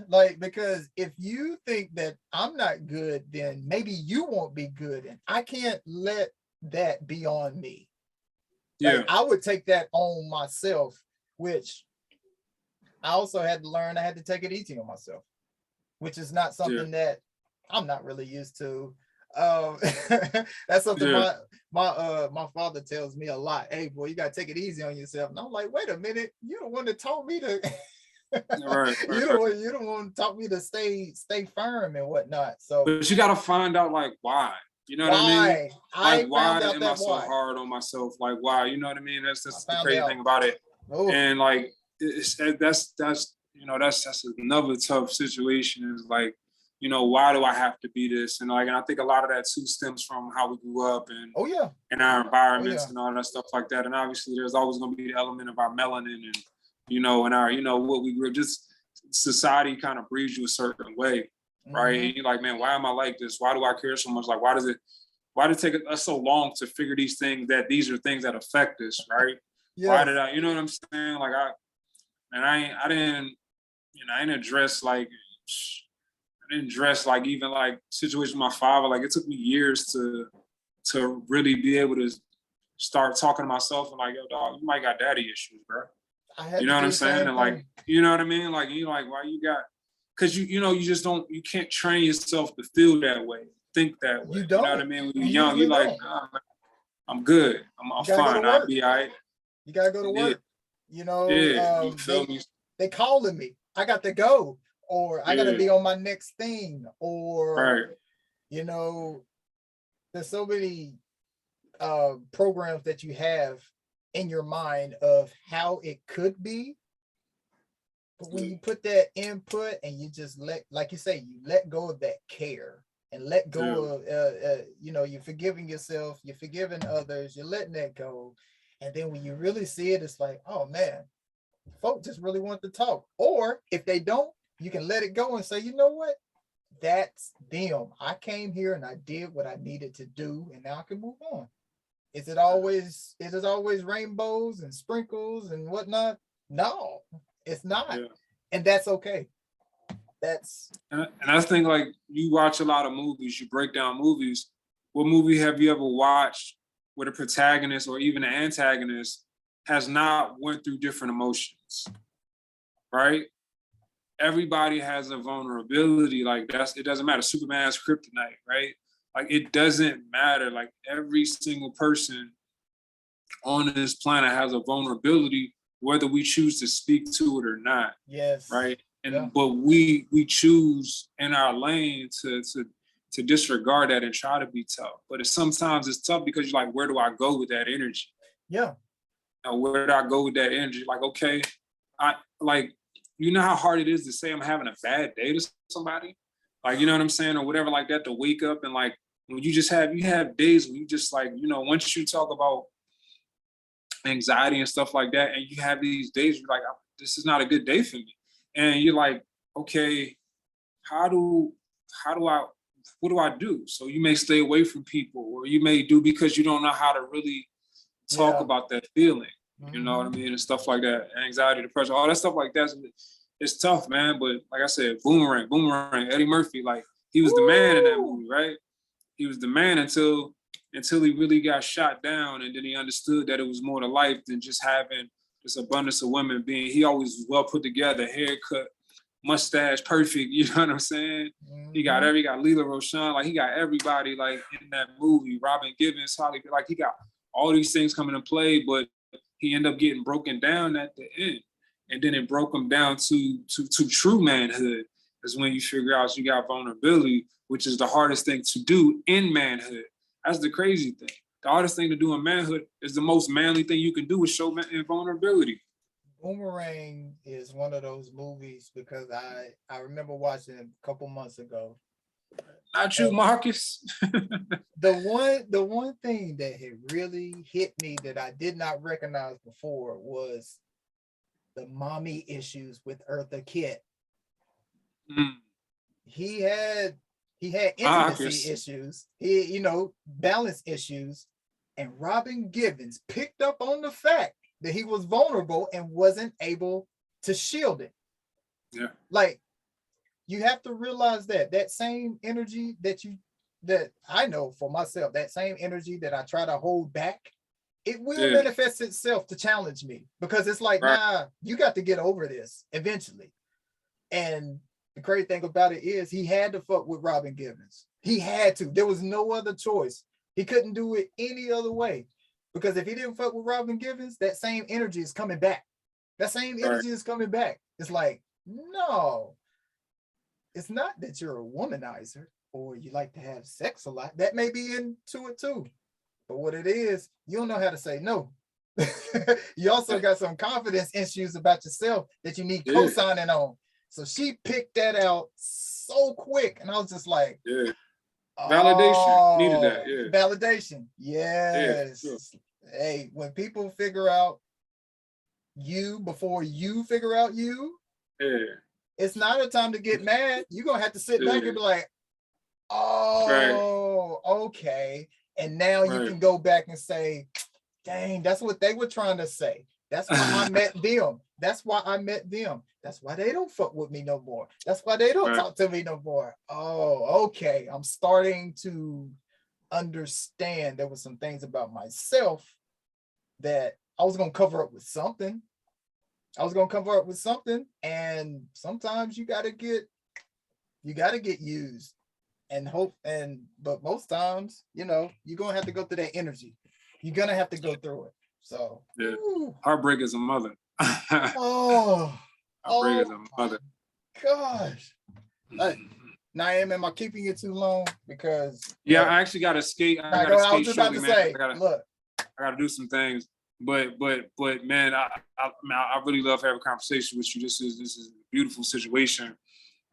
Like, because if you think that I'm not good, then maybe you won't be good, and I can't let that be on me. Like, I would take that on myself, which I also had to learn. I had to take it easy on myself. which is not Yeah. something that I'm not really used to. That's something Yeah. my father tells me a lot. Hey boy, you gotta take it easy on yourself. And I'm like, wait a minute, you the one that told me to Right. you don't want to taught me to stay firm and whatnot. So But you gotta find out like why. You know what I mean? why Like I why found out am I that so why hard on myself? Like why? You know what I mean? That's I the found crazy out. thing about it. Oh, And like that's you know that's another tough situation. Is like, you know, why do I have to be this? And like, and I think a lot of that too stems from how we grew up and oh yeah, in our environments yeah. and all that stuff like that. And obviously, there's always going to be the element of our melanin and, you know, and our, you know, what we grew up. Just society kind of breeds you a certain way, right? And you're like, man, why am I like this? Why do I care so much? Like, why did it take us so long to figure these things that these are things that affect us, right? Yes. Why did I, you know what I'm saying? Like I didn't, you know, I didn't address like even like situation with my father. Like it took me years to really be able to start talking to myself and like, yo, dog, you might got daddy issues, bro. You know what I'm saying? And like, you know what I mean? Like, you like, why you got? Because you know, you can't train yourself to feel that way, think that way. You don't. You know what I mean? When you're You young, you're like, don't. nah, man, I'm good. I'm fine. I'll be all right. You gotta go to work. You know, you feel me? They calling me. I got to go, or I gotta be on my next thing, or right. You know, there's so many programs that you have in your mind of how it could be. But when you put that input and you just like you say, you let go of that care and let go of, you know, you're forgiving yourself, you're forgiving others, you're letting that go. And then when you really see it, it's like, oh man, folks just really want to talk. Or if they don't, you can let it go and say, you know what? That's them. I came here and I did what I needed to do, and now I can move on. Is it always rainbows and sprinkles and whatnot? No, it's not. And that's okay. And I think like you watch a lot of movies, you break down movies. What movie have you ever watched where the protagonist or even the antagonist has not went through different emotions, right? Everybody has a vulnerability. Like it doesn't matter. Superman has kryptonite, right? Like it doesn't matter. Like every single person on this planet has a vulnerability, whether we choose to speak to it or not. Yes. Right. And but we choose in our lane to disregard that and try to be tough. But sometimes it's tough because you're like, where do I go with that energy? Yeah. You know, where do I go with that energy? Like, okay, I like, you know how hard it is to say I'm having a bad day to somebody? Like, you know what I'm saying? Or whatever like that, to wake up and like, when you have days when you just like, you know, once you talk about anxiety and stuff like that, and you have these days you're like, this is not a good day for me. And you're like, okay, what do I do? So you may stay away from people, or you may do because you don't know how to really talk about that feeling. You know what I mean? And stuff like that. Anxiety, depression, all that stuff like that. It's tough, man. But like I said, Boomerang, Eddie Murphy, like he was the man in that movie, right? He was the man until he really got shot down, and then he understood that it was more to life than just having this abundance of women being. He always was well put together, haircut, mustache, perfect. You know what I'm saying? He got Leela Roshan, like he got everybody like in that movie. Robin Givens, Holly, like he got all these things coming to play, but he ended up getting broken down at the end, and then it broke him down to true manhood. Is when you figure out you got vulnerability, which is the hardest thing to do in manhood. That's the crazy thing. The hardest thing to do in manhood is the most manly thing you can do is show vulnerability. Boomerang is one of those movies because I remember watching it a couple months ago. Not you, Marcus. the one thing that had really hit me that I did not recognize before was the mommy issues with Eartha Kitt. He had intimacy issues, balance issues, and Robin Givens picked up on the fact that he was vulnerable and wasn't able to shield it. Yeah. Like, you have to realize that same energy that I know for myself, that same energy that I try to hold back, it will manifest itself to challenge me, because it's like, nah, you got to get over this eventually. And the crazy thing about it is he had to fuck with Robin Givens. He had to. There was no other choice. He couldn't do it any other way. Because if he didn't fuck with Robin Givens, that same energy is coming back. That same energy is coming back. It's like, no, it's not that you're a womanizer or you like to have sex a lot. That may be into it too. But what it is, you don't know how to say no. You also got some confidence issues about yourself that you need co-signing on. So she picked that out so quick. And I was just like, validation. Needed that. Yeah. Validation. Yes. Yeah, sure. Hey, when people figure out you before you figure out you, it's not a time to get mad. You're gonna have to sit back and be like, oh, okay. And now you can go back and say, dang, that's what they were trying to say. That's why I met them. That's why I met them. That's why they don't fuck with me no more. That's why they don't talk to me no more. Oh, okay. I'm starting to understand there were some things about myself that I was going to cover up with something. And sometimes you got to get used and hope. But most times, you know, you're going to have to go through that energy. You're going to have to go through it. So heartbreak is a mother. Heartbreak is a mother. Gosh. Niem, am I keeping it too long? Because I actually got to skate. I was just about to say, look, I got to do some things. But man, I really love having a conversation with you. This is a beautiful situation.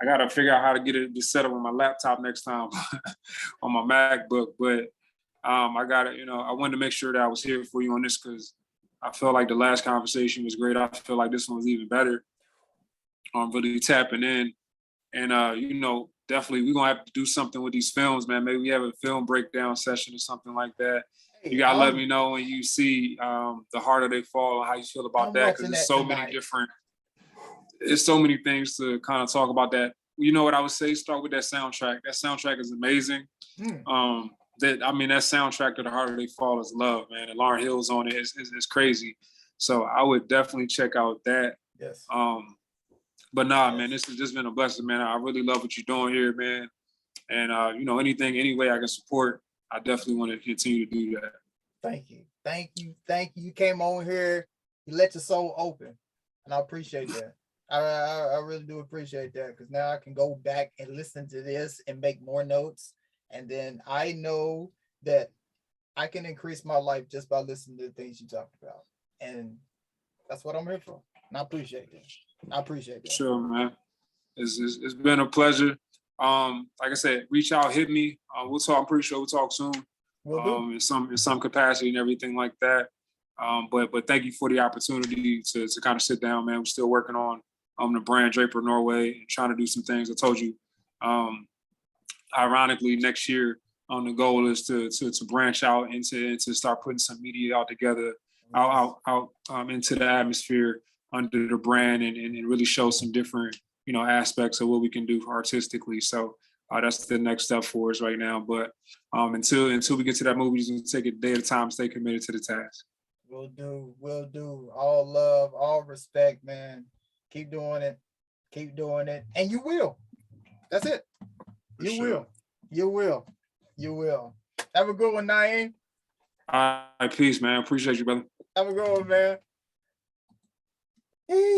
I got to figure out how to get it set up on my laptop next time on my MacBook. But I got to, I wanted to make sure that I was here for you on this because I felt like the last conversation was great. I feel like this one was even better. Really tapping in. And, definitely we're going to have to do something with these films, man. Maybe we have a film breakdown session or something like that. You got to let me know when you see The Harder They Fall and how you feel about that because there's so many there's so many things to kind of talk about that. You know what I would say? Start with that soundtrack. That soundtrack is amazing. That soundtrack to The Harder They Fall is love, man. And Lauryn Hill's on it. It's crazy. So I would definitely check out that. Yes. But nah, man, this has just been a blessing, man. I really love what you're doing here, man. And any way I can support, I definitely want to continue to do that. Thank you. You came on here, you let your soul open, and I appreciate that. I really do appreciate that because now I can go back and listen to this and make more notes. And then I know that I can increase my life just by listening to the things you talked about. And that's what I'm here for. And I appreciate that. Sure, man. It's been a pleasure. Like I said, reach out, hit me. We'll talk. I'm pretty sure we'll talk soon. In some capacity and everything like that. But thank you for the opportunity to kind of sit down, man. We're still working on the brand Draper Norway and trying to do some things. I told you, ironically, next year the goal is to branch out and to start putting some media out together, out into the atmosphere under the brand and really show some different aspects of what we can do artistically. So that's the next step for us right now. But until we get to that movie, we're just gonna take it a day at a time, stay committed to the task. Will do. All love, all respect, man. Keep doing it. And you will. That's it. You will. Have a good one, Niem. All right, peace, man. Appreciate you, brother. Have a good one, man.